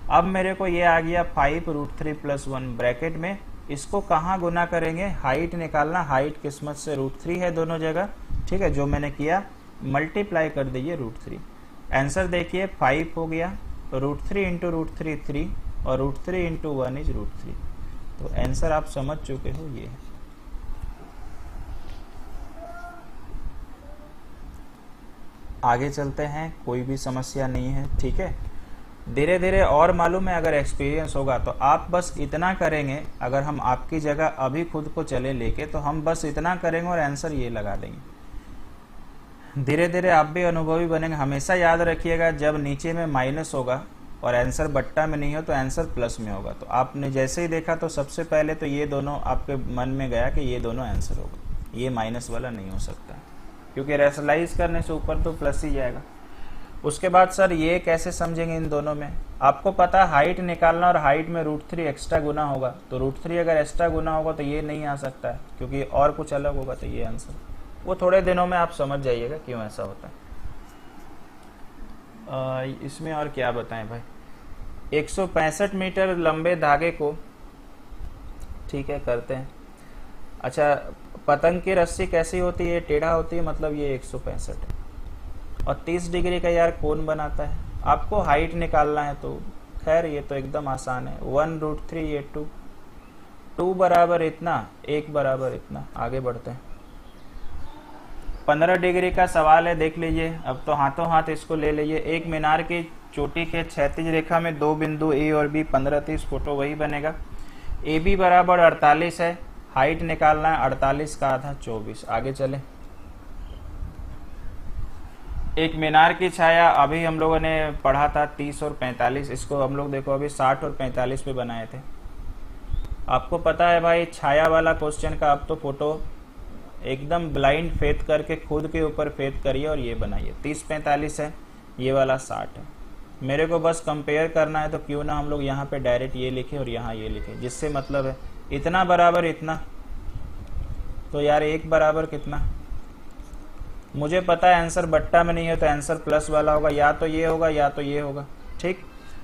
अब मेरे को ये आ गया 5√3 + 1 ब्रैकेट में, इसको कहाँ गुना करेंगे? हाइट निकालना, हाइट किस्मत से √3 है दोनों जगह। ठीक है, जो मैंने किया मल्टीप्लाई कर दीजिए √3। आंसर देखिए 5 हो गया, √3 × √3 3, और √3 × 1 इज √3। तो आंसर आप समझ चुके हो, ये है। आगे चलते हैं, कोई भी समस्या नहीं है। ठीक है, धीरे धीरे और मालूम है, अगर एक्सपीरियंस होगा तो आप बस इतना करेंगे। अगर हम आपकी जगह अभी खुद को चले लेके, तो हम बस इतना करेंगे और आंसर ये लगा देंगे। धीरे धीरे आप भी अनुभवी बनेंगे। हमेशा याद रखिएगा, जब नीचे में माइनस होगा और आंसर बट्टा में नहीं हो तो आंसर प्लस में होगा। तो आपने जैसे ही देखा तो सबसे पहले तो ये दोनों आपके मन में गया कि ये दोनों आंसर होगा, ये माइनस वाला नहीं हो सकता, क्योंकि रेशनलाइज करने से ऊपर तो प्लस ही जाएगा। उसके बाद सर ये कैसे समझेंगे इन दोनों में? आपको पता है हाइट निकालना और हाइट में √3 एक्स्ट्रा गुना होगा, तो √3 अगर एक्स्ट्रा गुना होगा तो ये नहीं आ सकता है, क्योंकि और कुछ अलग होगा तो ये आंसर। वो थोड़े दिनों में आप समझ जाइएगा क्यों ऐसा होता है। इसमें और क्या बताएं भाई। 165 मीटर लंबे धागे को, ठीक है करते हैं। अच्छा, पतंग की रस्सी कैसी होती है? टेढ़ा होती है, मतलब ये 165 है। और 30 डिग्री का यार कौन बनाता है? आपको हाइट निकालना है तो खैर ये तो एकदम आसान है। 1√3 ये 2 बराबर इतना, 1 बराबर इतना। आगे बढ़ते हैं। 15 डिग्री का सवाल है, देख लीजिए। अब तो हाथों हाथ इसको ले लीजिए। एक मीनार की चोटी के क्षैतिज रेखा में दो बिंदु ए और बी, 15-30 फोटो वही बनेगा। ए बी बराबर 48 है, हाइट निकालना है 48 का आधा 24। आगे चले। एक मीनार की छाया, अभी हम लोगों ने पढ़ा था 30 और 45, इसको हम लोग देखो अभी 60 और 45 पे बनाए थे। आपको पता है भाई छाया वाला क्वेश्चन का आप तो फोटो एकदम ब्लाइंड फेथ करके खुद के ऊपर फेथ करिए और ये बनाइए। 30-45 है, ये वाला 60 है। मेरे को बस कंपेयर करना है तो क्यों ना हम लोग यहाँ पे डायरेक्ट ये लिखे और यहाँ ये लिखे, जिससे मतलब है इतना बराबर इतना, तो यार 1 बराबर कितना? मुझे पता है आंसर बट्टा में नहीं है तो आंसर प्लस वाला होगा, या तो ये होगा या तो ये होगा। ठीक,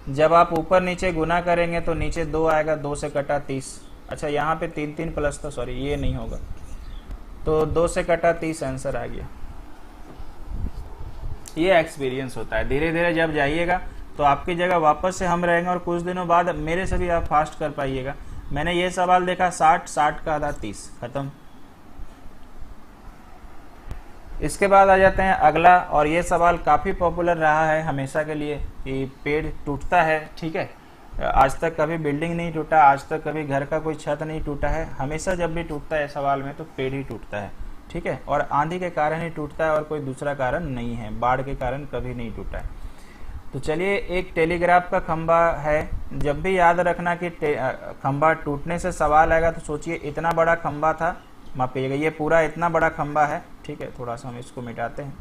जब आप ऊपर नीचे गुना करेंगे तो नीचे 2 आएगा, 2 से कटा 30। अच्छा यहाँ पे 3 प्लस, तो सॉरी ये नहीं होगा, तो 2 से कटा 30 आंसर आ गया। ये एक्सपीरियंस होता है। धीरे धीरे जब जाइएगा तो आपकी जगह वापस से हम रहेंगे और कुछ दिनों बाद मेरे से भी आप फास्ट कर पाइएगा। मैंने ये सवाल देखा 60 का आधा 30, खत्म। इसके बाद आ जाते हैं अगला, और ये सवाल काफी पॉपुलर रहा है हमेशा के लिए कि पेड़ टूटता है, ठीक है। आज तक कभी बिल्डिंग नहीं टूटा, आज तक कभी घर का कोई छत नहीं टूटा है। हमेशा जब भी टूटता है सवाल में तो पेड़ ही टूटता है, ठीक है। और आंधी के कारण ही टूटता है और कोई दूसरा कारण नहीं है, बाढ़ के कारण कभी नहीं टूटा है। तो चलिए, एक टेलीग्राफ का खंबा है। जब भी याद रखना कि खंबा टूटने से सवाल आएगा तो सोचिए इतना बड़ा खंबा था, मापिएगा ये पूरा इतना बड़ा खंबा है, ठीक है। थोड़ा सा हम इसको मिटाते हैं।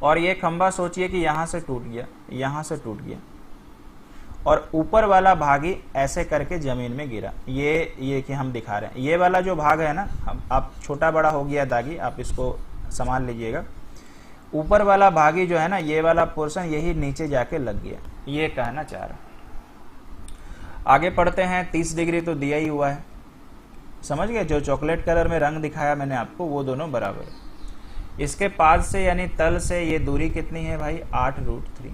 और ये खंबा सोचिए कि यहां से टूट गया, यहां से टूट गया, और ऊपर वाला भाग ही ऐसे करके जमीन में गिरा। ये कि हम दिखा रहे हैं, ये वाला जो भाग है ना, आप छोटा बड़ा हो गया दागी, आप इसको संभाल लीजिएगा। ऊपर वाला भागी जो है ना, ये वाला पोर्शन यही नीचे जाके लग गया, ये कहना चाह रहा। आगे पढ़ते हैं। 30 डिग्री तो दिया ही हुआ है, समझ गए। जो चॉकलेट कलर में रंग दिखाया मैंने आपको वो दोनों बराबर है। इसके पास से यानी तल से ये दूरी कितनी है भाई? 8√3।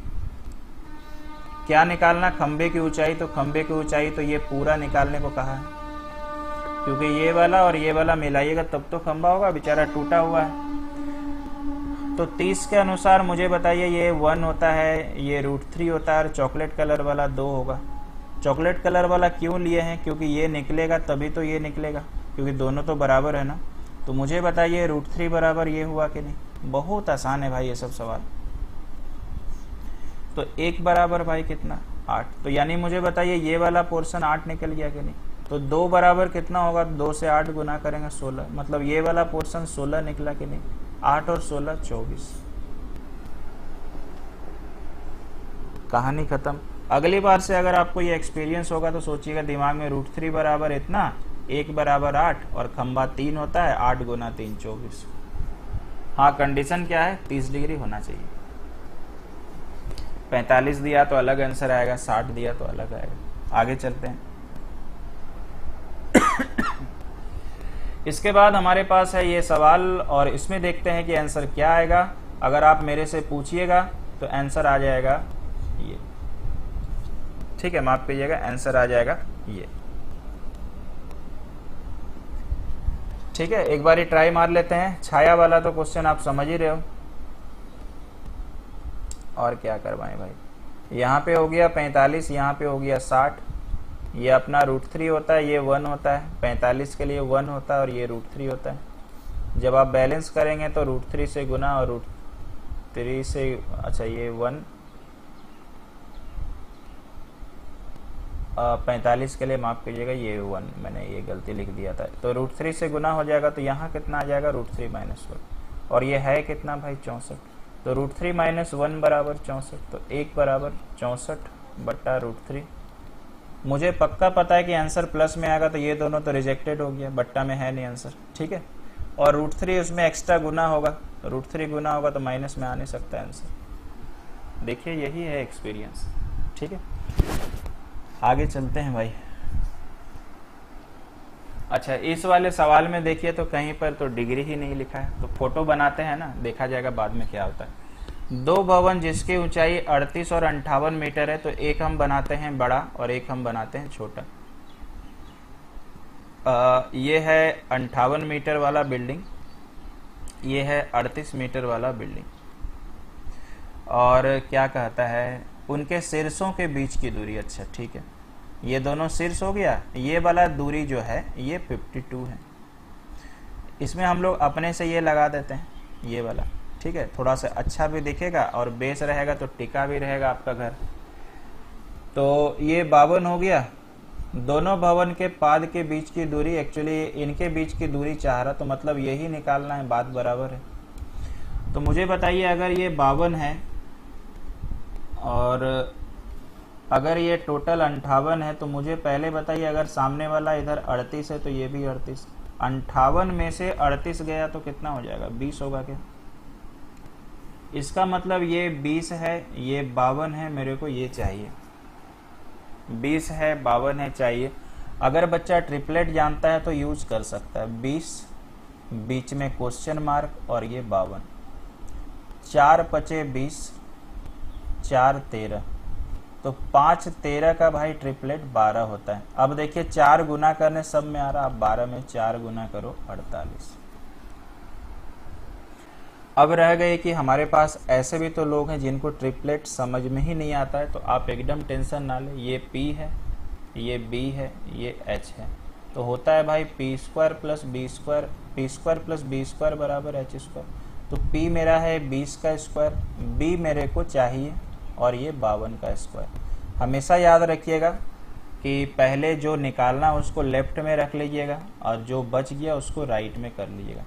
क्या निकालना? खंबे की ऊंचाई। तो खंबे की ऊंचाई तो ये पूरा निकालने को कहा है, क्योंकि ये वाला और ये वाला मिलाइएगा तब तो खंबा होगा, बेचारा टूटा हुआ है। तो 30 के अनुसार मुझे बताइए, ये 1 होता है, ये √3 होता है, और चॉकलेट कलर वाला 2 होगा। चॉकलेट कलर वाला क्यों लिए हैं? क्योंकि ये निकलेगा तभी तो ये निकलेगा, क्योंकि दोनों तो बराबर है ना। तो मुझे बताइए √3 बराबर ये हुआ कि नहीं? बहुत आसान है भाई ये सब सवाल। तो 1 बराबर भाई कितना? 8। तो यानी मुझे बताइए ये वाला पोर्शन 8 निकल गया कि नहीं? तो 2 बराबर कितना होगा? 2 से 8 गुना करेंगे 16, मतलब ये वाला पोर्शन 16 निकला कि नहीं? 8 और 16 24। कहानी खत्म। अगली बार से अगर आपको ये एक्सपीरियंस होगा तो सोचिएगा दिमाग में √3 बराबर इतना, 1 बराबर 8, और खंबा 3 होता है, 8 गुना 3 24। हाँ, कंडीशन क्या है? 30 डिग्री होना चाहिए। 45 दिया तो अलग आंसर आएगा, 60 दिया तो अलग आएगा। आगे चलते हैं। इसके बाद हमारे पास है ये सवाल, और इसमें देखते हैं कि आंसर क्या आएगा। अगर आप मेरे से पूछिएगा तो आंसर आ जाएगा ये, ठीक है। माफ कीजिएगा, आंसर आ जाएगा ये, ठीक है। एक बार ट्राई मार लेते हैं। छाया वाला तो क्वेश्चन आप समझ ही रहे हो, और क्या करवाएं भाई। यहाँ पे हो गया 45, यहाँ पे हो गया 60। ये अपना √3 होता है, ये 1 होता है। 45 के लिए 1 होता है और ये √3 होता है। जब आप बैलेंस करेंगे तो √3 से गुना और √3 से, अच्छा ये 1, 45 के लिए माफ कीजिएगा, ये 1 मैंने ये गलती लिख दिया था। तो √3 से गुना हो जाएगा, तो यहाँ कितना आ जाएगा? √3 - 1। और ये है कितना भाई? 64। तो √3 - 1 बराबर 64, तो 1 बराबर 64/√3। मुझे पक्का पता है कि आंसर प्लस में आएगा, तो ये दोनों तो रिजेक्टेड हो गया, बट्टा में है नहीं आंसर, ठीक है। और √3 उसमें एक्स्ट्रा गुना होगा, √3 गुना होगा तो माइनस में आ नहीं सकता आंसर। देखिए यही है एक्सपीरियंस, ठीक है। आगे चलते हैं भाई। अच्छा, इस वाले सवाल में देखिए तो कहीं पर तो डिग्री ही नहीं लिखा है, तो फोटो बनाते हैं ना, देखा जाएगा बाद में क्या होता है। दो भवन जिसकी ऊंचाई 38 और 58 मीटर है, तो एक हम बनाते हैं बड़ा और एक हम बनाते हैं छोटा। ये है 58 मीटर वाला बिल्डिंग, ये है 38 मीटर वाला बिल्डिंग, और क्या कहता है उनके शीर्षों के बीच की दूरी। अच्छा ठीक है, ये दोनों शीर्ष हो गया, ये वाला दूरी जो है ये 52 है। इसमें हम लोग अपने से ये लगा देते हैं, ये वाला, ठीक है, थोड़ा सा अच्छा भी दिखेगा और बेस रहेगा तो टिका भी रहेगा आपका घर। तो ये 52 हो गया। दोनों भवन के पाद के बीच की दूरी, एक्चुअली इनके बीच की दूरी चाह रहा, तो मतलब यही निकालना है, बात बराबर है। तो मुझे बताइए, अगर ये 52 है और अगर ये टोटल 58 है, तो मुझे पहले बताइए, अगर सामने वाला इधर 38 है तो ये भी 38, 58 में से 38 गया तो कितना हो जाएगा, 20 होगा क्या? इसका मतलब ये 20 है, ये 52 है, मेरे को ये चाहिए, 20 है 52 है चाहिए। अगर बच्चा ट्रिपलेट जानता है तो यूज कर सकता है, 20 बीच में क्वेश्चन मार्क और ये 52, 4 पचे 20, 4 13, तो 5 13 का भाई ट्रिपलेट 12 होता है। अब देखिए 4 गुना करने सब में आ रहा, अब 12 में 4 गुना करो 48। अब रह गए कि हमारे पास ऐसे भी तो लोग हैं जिनको ट्रिपलेट समझ में ही नहीं आता है, तो आप एकदम टेंशन ना ले, ये P है, ये B है, ये H है, तो होता है भाई P² + B², P² + B² बराबर H²। तो P मेरा है 20 का स्क्वायर, B मेरे को चाहिए और ये 52 का स्क्वायर। हमेशा याद रखिएगा कि पहले जो निकालना उसको लेफ्ट में रख लीजिएगा और जो बच गया उसको राइट में कर लीजिएगा।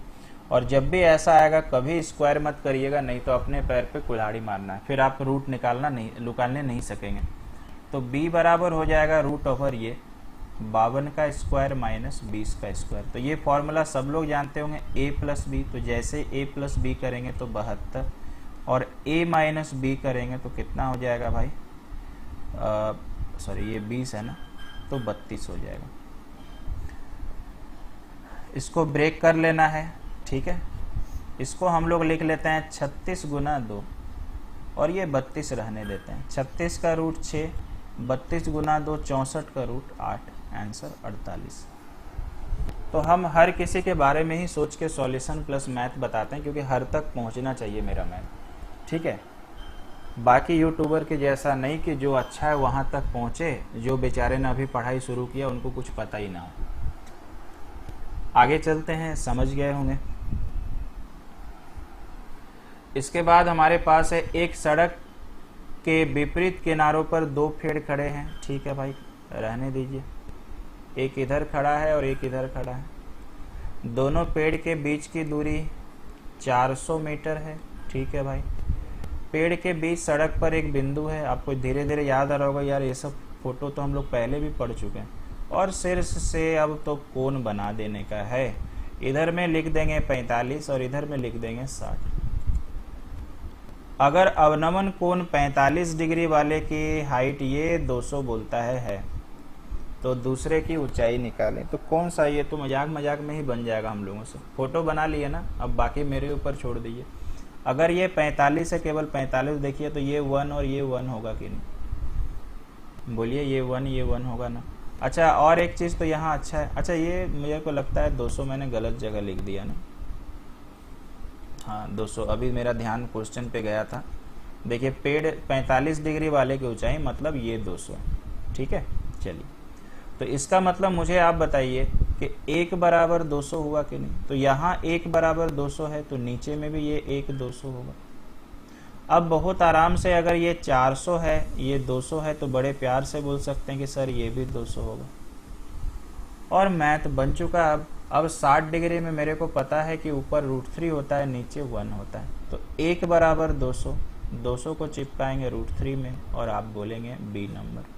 और जब भी ऐसा आएगा कभी स्क्वायर मत करिएगा, नहीं तो अपने पैर पे कुल्हाड़ी मारना है, फिर आप रूट निकालने नहीं सकेंगे। तो B बराबर हो जाएगा √ ये 52 का स्क्वायर माइनस 20 का स्क्वायर। तो ये फॉर्मूला सब लोग जानते होंगे, A + B, तो जैसे A + B करेंगे तो 72 और A - B करेंगे तो कितना हो जाएगा भाई, सॉरी ये 20 है ना, तो 32 हो जाएगा। इसको ब्रेक कर लेना है, ठीक है। इसको हम लोग लिख लेते हैं 36 × 2 और ये 32 रहने देते हैं। 36 का रूट 6, 32 × 2 64 का रूट 8, आंसर 48। तो हम हर किसी के बारे में ही सोच के सॉल्यूशन प्लस मैथ बताते हैं, क्योंकि हर तक पहुंचना चाहिए मेरा मैथ, ठीक है। बाकी यूट्यूबर के जैसा नहीं कि जो अच्छा है वहां तक पहुंचे, जो बेचारे ने अभी पढ़ाई शुरू किया उनको कुछ पता ही ना हो। आगे चलते हैं, समझ गए होंगे। इसके बाद हमारे पास है एक सड़क के विपरीत किनारों पर 2 पेड़ खड़े हैं, ठीक है भाई, रहने दीजिए। एक इधर खड़ा है और एक इधर खड़ा है। दोनों पेड़ के बीच की दूरी 400 मीटर है, ठीक है भाई। पेड़ के बीच सड़क पर एक बिंदु है। आपको धीरे धीरे याद आ रहा होगा, यार ये सब फोटो तो हम लोग पहले भी पढ़ चुके हैं। और शीर्ष से अब तो कोण बना देने का है। इधर में लिख देंगे 45 और इधर में लिख देंगे 60। अगर अवनमन कोण 45 डिग्री वाले की हाइट ये 200 बोलता है तो दूसरे की ऊंचाई निकालें। तो कौन सा, ये तो मजाक मजाक में ही बन जाएगा हम लोगों से। फोटो बना लिए ना, अब बाकी मेरे ऊपर छोड़ दीजिए। अगर ये 45 है, केवल 45 देखिए, तो ये 1 और ये 1 होगा कि नहीं, बोलिए ये 1 होगा ना। अच्छा, और एक चीज़ तो यहाँ अच्छा है, अच्छा ये मुझे को लगता है 200 मैंने गलत जगह लिख दिया ना। हाँ 200, अभी मेरा ध्यान क्वेश्चन पे गया था। देखिए पेड़ 45 डिग्री वाले की ऊंचाई मतलब ये 200, ठीक है। चलिए, तो इसका मतलब मुझे आप बताइए कि 1 बराबर 200 हुआ कि नहीं। तो यहाँ 1 बराबर 200 है, तो नीचे में भी ये 1 200 होगा। अब बहुत आराम से अगर ये 400 है, ये 200 है, तो बड़े प्यार से बोल सकते हैं कि सर ये भी 200 होगा। और मैथ बन चुका। अब अब 60 डिग्री में मेरे को पता है कि ऊपर √3 होता है, नीचे 1 होता है, तो 1 बराबर 200, 200 को चिपकाएंगे √3 में और आप बोलेंगे बी नंबर।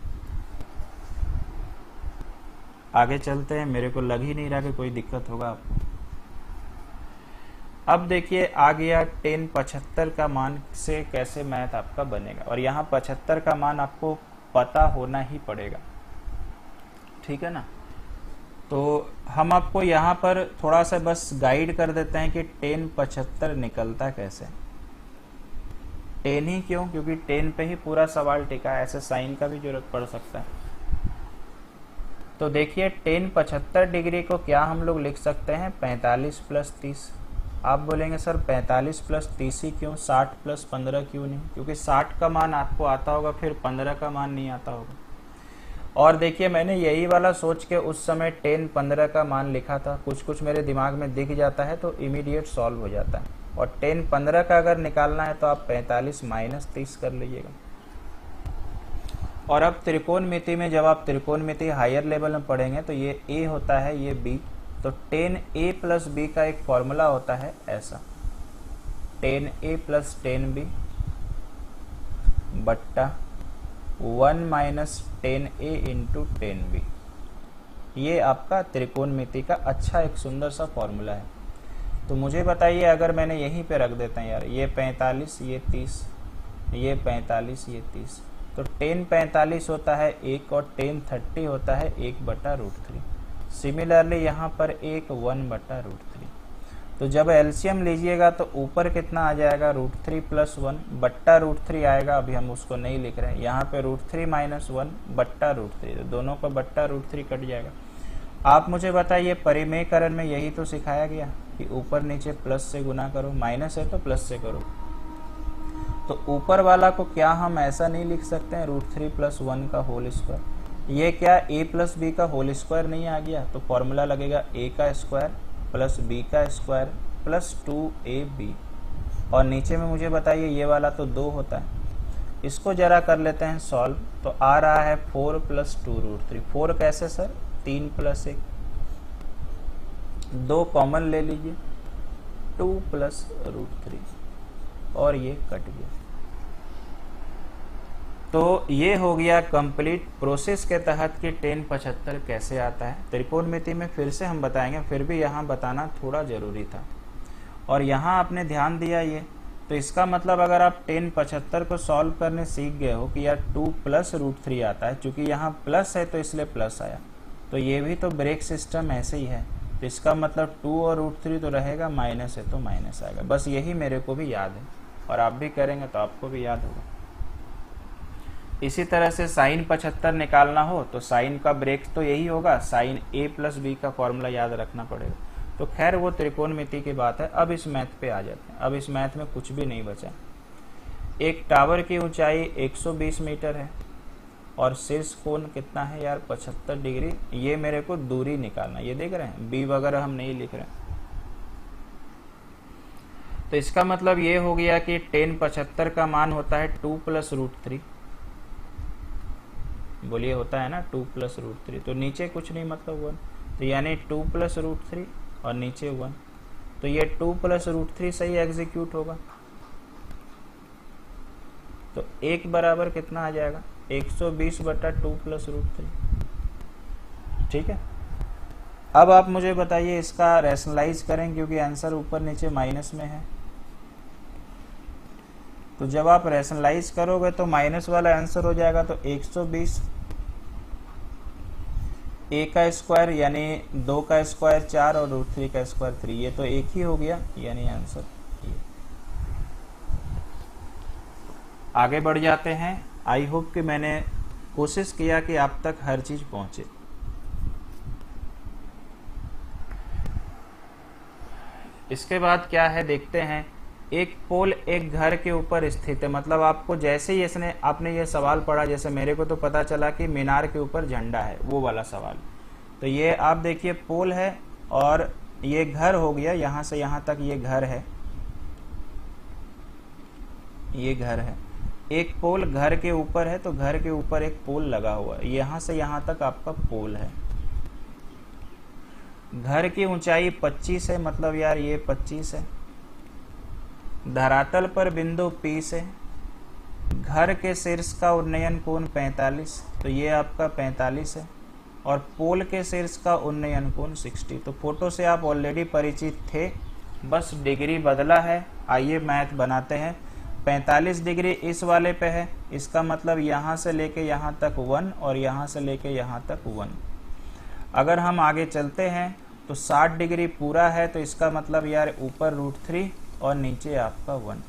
आगे चलते हैं, मेरे को लग ही नहीं रहा कि कोई दिक्कत होगा आपको। अब देखिए आ गया 10 75 का मान से कैसे मैथ आपका बनेगा, और यहाँ 75 का मान आपको पता होना ही पड़ेगा, ठीक है ना। तो हम आपको यहाँ पर थोड़ा सा बस गाइड कर देते हैं कि 10 75 निकलता कैसे। 10 ही क्यों, क्योंकि 10 पे ही पूरा सवाल टिका है, ऐसे साइन का भी जरूरत पड़ सकता है। तो देखिए 10 75 डिग्री को क्या हम लोग लिख सकते हैं, 45 + 30। आप बोलेंगे सर 45 + 30 ही क्यों, 60 + 15 क्यों नहीं, क्योंकि 60 का मान आपको आता होगा, फिर 15 का मान नहीं आता होगा। और देखिए मैंने यही वाला सोच के उस समय 10 15 का मान लिखा था, कुछ कुछ मेरे दिमाग में दिख जाता है तो इमीडिएट सॉल्व हो जाता है। और 10 15 का अगर निकालना है तो आप 45 - 30 कर लीजिएगा। और अब त्रिकोणमिति में जब आप त्रिकोणमिति हायर लेवल में पढ़ेंगे तो ये a होता है, ये b, तो 10a + b का एक फॉर्मूला होता है ऐसा, 10a + 10b बट्टा 1 - 10a × 10b। ये आपका त्रिकोणमिति का अच्छा एक सुंदर सा फॉर्मूला है। तो मुझे बताइए, अगर मैंने यहीं पे रख देता हूँ यार, ये 45 ये 30, ये 45 ये 30, तो 10 45 होता है 1 और 10 30 होता है 1/√3। सिमिलरली यहाँ पर एक 1/√3। तो जब एलसीएम लीजिएगा तो ऊपर कितना आ जाएगा, √3 + 1 बट्टा √3 आएगा। अभी हम उसको नहीं लिख रहे हैं, यहाँ पे √3 - 1 बट्टा √3, तो दोनों का बट्टा √3 कट जाएगा। आप मुझे बताइए, परिमेयकरण में यही तो सिखाया गया कि ऊपर नीचे प्लस से गुना करो, माइनस है तो प्लस से करो। तो ऊपर वाला को क्या हम ऐसा नहीं लिख सकते हैं, √3 + 1 का होल स्क्वायर। ये क्या a + b का होल स्क्वायर नहीं आ गया, तो फॉर्मूला लगेगा a का स्क्वायर + b का स्क्वायर + 2ab। और नीचे में मुझे बताइए, ये वाला तो 2 होता है, इसको जरा कर लेते हैं सॉल्व। तो आ रहा है 4 + 2√3। 4 कैसे सर, 3 + 1, 2 कॉमन ले लीजिए, 2 + √3 और ये कट गया। तो ये हो गया कंप्लीट प्रोसेस के तहत कि 10 75 कैसे आता है। त्रिकोणमिति में फिर से हम बताएंगे, फिर भी यहाँ बताना थोड़ा जरूरी था। और यहाँ आपने ध्यान दिया ये, तो इसका मतलब अगर आप 10 75 को सॉल्व करने सीख गए हो कि यार 2 + √3 आता है, चूंकि यहाँ प्लस है तो इसलिए प्लस आया, तो ये भी तो ब्रेक सिस्टम ऐसे ही है। तो इसका मतलब 2 और √3 तो रहेगा, माइनस है तो माइनस आएगा। बस यही मेरे को भी याद है, और आप भी करेंगे तो आपको भी याद होगा। इसी तरह से साइन 75 निकालना हो तो साइन का ब्रेक तो यही होगा, साइन a + b का फॉर्मूला याद रखना पड़ेगा। तो खैर वो त्रिकोणमिति की बात है। अब इस मैथ पे आ जाते हैं। अब इस मैथ में कुछ भी नहीं बचा। एक टावर की ऊंचाई 120 मीटर है और शीर्ष कोण कितना है यार, 75 डिग्री। ये मेरे को दूरी निकालना, ये देख रहे हैं, b वगैरह हम नहीं लिख रहे हैं। तो इसका मतलब ये हो गया कि 10 75 का मान होता है 2 + √3। बोलिए होता है ना 2 + √3, तो नीचे कुछ नहीं मतलब 1, तो यानी 2 + √3 और नीचे 1, तो ये 2 + √3 सही एग्जीक्यूट होगा। तो 1 बराबर कितना आ जाएगा, 120/2 + √3। ठीक है। अब आप मुझे बताइए, इसका रैशनलाइज करें क्योंकि आंसर ऊपर नीचे माइनस में है। तो जब आप रैशनलाइज करोगे तो माइनस वाला आंसर हो जाएगा। तो 120 a का स्क्वायर यानी 2 का स्क्वायर 4 और √3 का स्क्वायर 3, ये तो एक ही हो गया, यानी आंसर ये। आगे बढ़ जाते हैं। आई होप कि मैंने कोशिश किया कि आप तक हर चीज पहुंचे। इसके बाद क्या है देखते हैं। एक पोल एक घर के ऊपर स्थित है, मतलब आपको जैसे ही आपने ये सवाल पढ़ा, जैसे मेरे को तो पता चला कि मीनार के ऊपर झंडा है, वो वाला सवाल। तो ये आप देखिए पोल है और ये घर हो गया, यहां से यहां तक ये घर है, ये घर है। एक पोल घर के ऊपर है, तो घर के ऊपर एक पोल लगा हुआ है, यहां से यहां तक आपका पोल है। घर की ऊंचाई 25 है, मतलब यार ये 25 है। धरातल पर बिंदु P से घर के शीर्ष का उन्नयन कोण 45, तो ये आपका 45 है। और पोल के शीर्ष का उन्नयन कोण 60। तो फोटो से आप ऑलरेडी परिचित थे, बस डिग्री बदला है। आइए मैथ बनाते हैं। 45 डिग्री इस वाले पे है, इसका मतलब यहाँ से लेके यहाँ तक 1 और यहाँ से लेके यहाँ तक 1। अगर हम आगे चलते हैं तो 60 डिग्री पूरा है, तो इसका मतलब यार ऊपर √3 और नीचे आपका 1।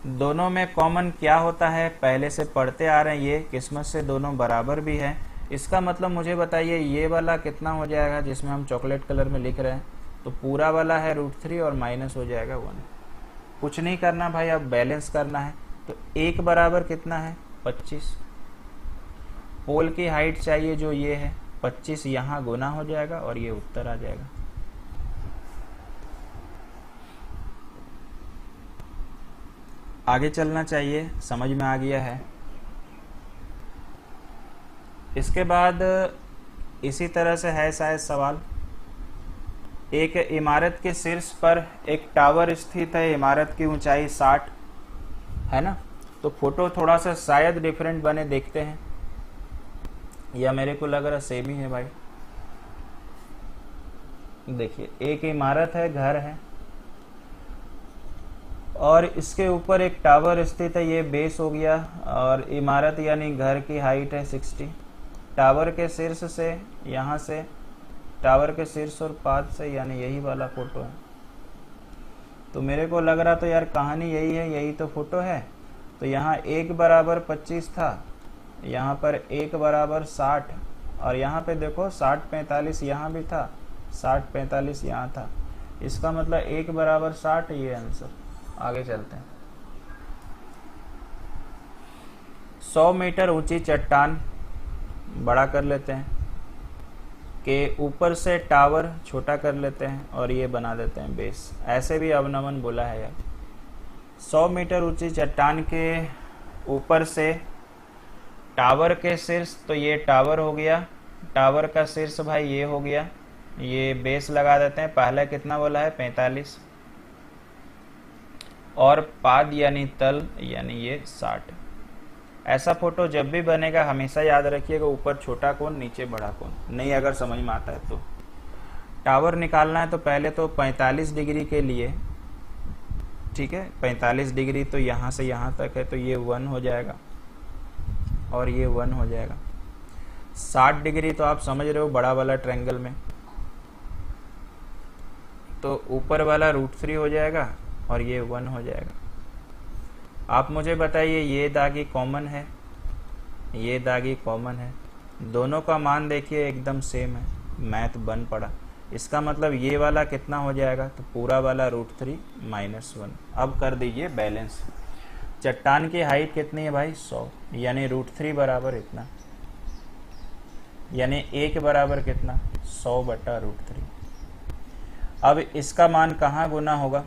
दोनों में कॉमन क्या होता है पहले से पढ़ते आ रहे हैं, ये किस्मत से दोनों बराबर भी है। इसका मतलब मुझे बताइए ये वाला कितना हो जाएगा जिसमें हम चॉकलेट कलर में लिख रहे हैं, तो पूरा वाला है √3 और माइनस हो जाएगा 1। कुछ नहीं करना भाई, अब बैलेंस करना है। तो एक बराबर कितना है 25। पोल की हाइट चाहिए जो ये है 25, यहाँ गुना हो जाएगा और ये उत्तर आ जाएगा। आगे चलना चाहिए, समझ में आ गया है। इसके बाद इसी तरह से है शायद सवाल। एक इमारत के शीर्ष पर एक टावर स्थित है, इमारत की ऊंचाई 60 है ना। तो फोटो थोड़ा सा शायद डिफरेंट बने, देखते हैं, या मेरे को लग रहा सेम ही है भाई। देखिए एक इमारत है, घर है, और इसके ऊपर एक टावर स्थित है, ये बेस हो गया। और इमारत यानी घर की हाइट है 60। टावर के शीर्ष से, यहाँ से टावर के शीर्ष और पाद से, यानी यही वाला फोटो है। तो मेरे को लग रहा तो यार कहानी यही है, यही तो फोटो है। तो यहाँ 1 बराबर 25 था, यहाँ पर 1 बराबर 60, और यहाँ पे देखो 60 45 यहाँ भी था, 60 45 यहाँ था। इसका मतलब 1 बराबर 60, ये आंसर। आगे चलते हैं। 100 मीटर ऊंची चट्टान बड़ा कर लेते हैं, के ऊपर से टावर छोटा कर लेते हैं और ये बना देते हैं बेस। ऐसे भी अवनमन बोला है यार। 100 मीटर ऊंची चट्टान के ऊपर से टावर के शीर्ष, तो ये टावर हो गया, टावर का शीर्ष भाई ये हो गया, ये बेस लगा देते हैं। पहला कितना बोला है 45, और पाद यानी तल यानी ये 60। ऐसा फोटो जब भी बनेगा हमेशा याद रखिएगा, ऊपर छोटा कोण नीचे बड़ा कोण। नहीं अगर समझ में आता है तो टावर निकालना है तो पहले तो 45 डिग्री के लिए, ठीक है, 45 डिग्री तो यहाँ से यहाँ तक है, तो ये 1 हो जाएगा और ये 1 हो जाएगा। 60 डिग्री तो आप समझ रहे हो बड़ा वाला ट्रायंगल में, तो ऊपर वाला √3 हो जाएगा और ये 1 हो जाएगा। आप मुझे बताइए ये दागी कॉमन है, ये दागी कॉमन है, दोनों का मान देखिए एकदम सेम है, मैथ बन पड़ा। इसका मतलब ये वाला कितना हो जाएगा, तो पूरा वाला √3 माइनस 1। अब कर दीजिए बैलेंस। चट्टान की हाइट कितनी है भाई 100, यानी √3 बराबर इतना, यानी 1 बराबर कितना 100 बटा √3। अब इसका मान कहाँ गुना होगा,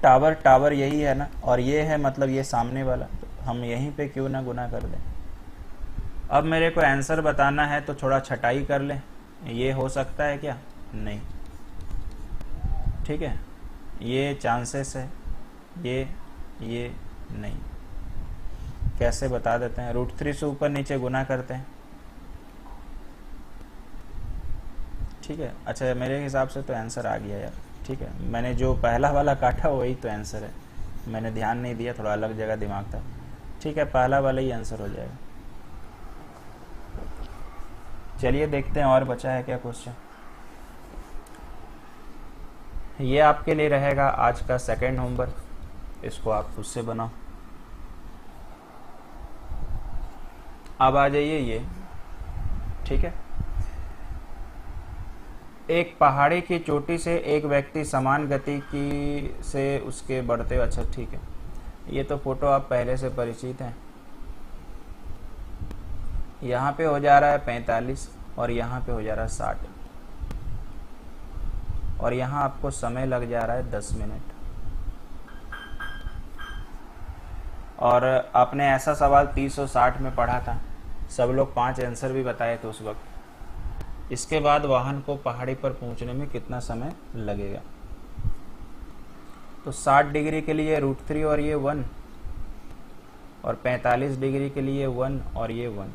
टावर, टावर यही है ना, और ये है मतलब ये सामने वाला, तो हम यहीं पे क्यों ना गुना कर दें। अब मेरे को आंसर बताना है तो थोड़ा छटाई कर लें। ये हो सकता है क्या, नहीं, ठीक है, ये चांसेस है, ये नहीं। कैसे बता देते हैं, √3 से ऊपर नीचे गुना करते हैं, ठीक है। अच्छा मेरे हिसाब से तो आंसर आ गया यार, ठीक है। मैंने जो पहला वाला काटा वही तो आंसर है, मैंने ध्यान नहीं दिया, थोड़ा अलग जगह दिमाग था, ठीक है, पहला वाला ही आंसर हो जाएगा। चलिए देखते हैं और बचा है क्या क्वेश्चन। ये आपके लिए रहेगा आज का सेकंड होमवर्क, इसको आप खुद से बनाओ। अब आ जाइए ये, ठीक है। एक पहाड़ी की चोटी से एक व्यक्ति समान गति की से उसके बढ़ते, अच्छा ठीक है, ये तो फोटो आप पहले से परिचित हैं। यहाँ पे हो जा रहा है 45 और यहाँ पे हो जा रहा है 60, और यहाँ आपको समय लग जा रहा है 10 मिनट। और आपने ऐसा सवाल 30 और 60 में पढ़ा था, सब लोग 5 आंसर भी बताए थे उस वक्त। इसके बाद वाहन को पहाड़ी पर पहुंचने में कितना समय लगेगा। तो 60 डिग्री के लिए √3 और ये 1, और 45 डिग्री के लिए 1 और ये 1।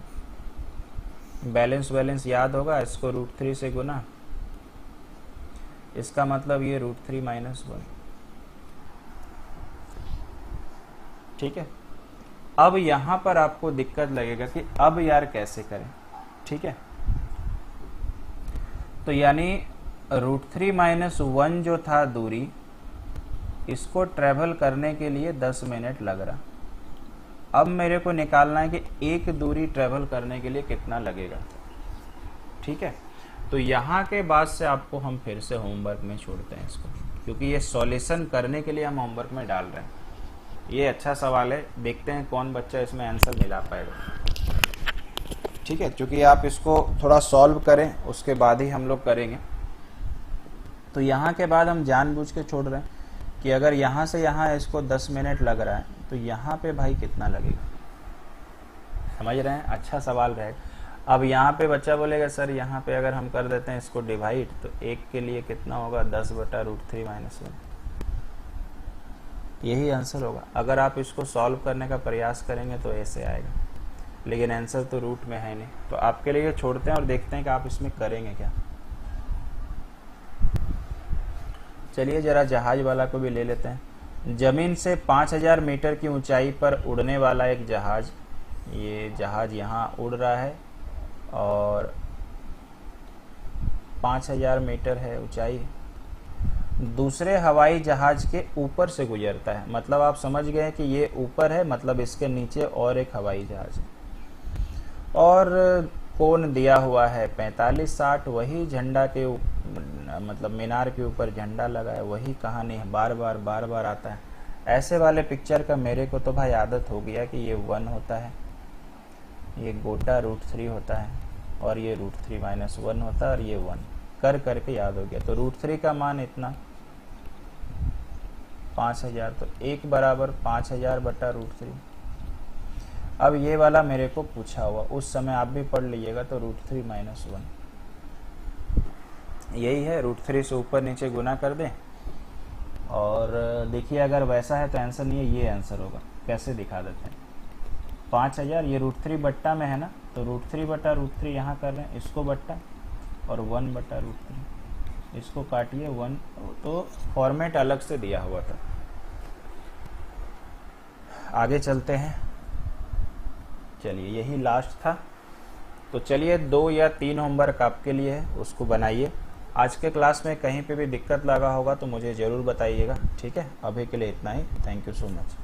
बैलेंस याद होगा, इसको √3 से गुना, इसका मतलब ये √3 - 1। ठीक है। अब यहां पर आपको दिक्कत लगेगा कि अब यार कैसे करें। ठीक है, तो यानी √3 - 1 जो था दूरी, इसको ट्रेवल करने के लिए 10 मिनट लग रहा। अब मेरे को निकालना है कि एक दूरी ट्रेवल करने के लिए कितना लगेगा। ठीक है, तो यहाँ के बाद से आपको हम फिर से होमवर्क में छोड़ते हैं इसको, क्योंकि ये सॉल्यूशन करने के लिए हम होमवर्क में डाल रहे हैं। ये अच्छा सवाल है, देखते हैं कौन बच्चा इसमें आंसर मिला पाएगा। ठीक है, क्योंकि आप इसको थोड़ा सॉल्व करें, उसके बाद ही हम लोग करेंगे। तो यहाँ के बाद हम जानबूझ के छोड़ रहे हैं कि अगर यहाँ से यहाँ इसको 10 मिनट लग रहा है, तो यहाँ पे भाई कितना लगेगा। समझ रहे हैं, अच्छा सवाल रहेगा। अब यहाँ पे बच्चा बोलेगा सर यहाँ पे अगर हम कर देते हैं इसको डिवाइड, तो एक के लिए कितना होगा, 10/√3 - 1। यही आंसर होगा। अगर आप इसको सॉल्व करने का प्रयास करेंगे तो ऐसे आएगा, लेकिन आंसर तो रूट में है नहीं। तो आपके लिए छोड़ते हैं और देखते हैं कि आप इसमें करेंगे क्या। चलिए जरा जहाज वाला को भी ले लेते हैं। जमीन से 5000 मीटर की ऊंचाई पर उड़ने वाला एक जहाज, ये जहाज यहाँ उड़ रहा है और 5000 मीटर है ऊंचाई, दूसरे हवाई जहाज के ऊपर से गुजरता है। मतलब आप समझ गए कि ये ऊपर है, मतलब इसके नीचे और एक हवाई जहाज है, और कोण दिया हुआ है 45-60। वही झंडा के मतलब मीनार के ऊपर झंडा लगा है, वही कहानी है, बार बार आता है। ऐसे वाले पिक्चर का मेरे को तो भाई आदत हो गया कि ये 1 होता है, ये गोटा √3 होता है, और ये √3 - 1 होता है, और ये 1 कर करके याद हो गया। तो √3 का मान इतना 5000, तो 1 बराबर 5000/√3। अब ये वाला मेरे को पूछा हुआ, उस समय आप भी पढ़ लीजिएगा। तो √3 - 1 यही है, √3 से ऊपर नीचे गुना कर दें। और देखिए अगर वैसा है तो आंसर नहीं है, ये आंसर होगा। कैसे दिखा देते हैं, 5000 ये √3 बट्टा में है ना, तो √3/√3 यहाँ कर रहे हैं, इसको बट्टा, और 1/√3 इसको काटिए 1। तो फॉर्मेट अलग से दिया हुआ था। आगे चलते हैं। चलिए यही लास्ट था। तो चलिए 2 या 3 होमवर्क आपके लिए है, उसको बनाइए। आज के क्लास में कहीं पे भी दिक्कत लगा होगा तो मुझे ज़रूर बताइएगा। ठीक है, अभी के लिए इतना ही। Thank you so much.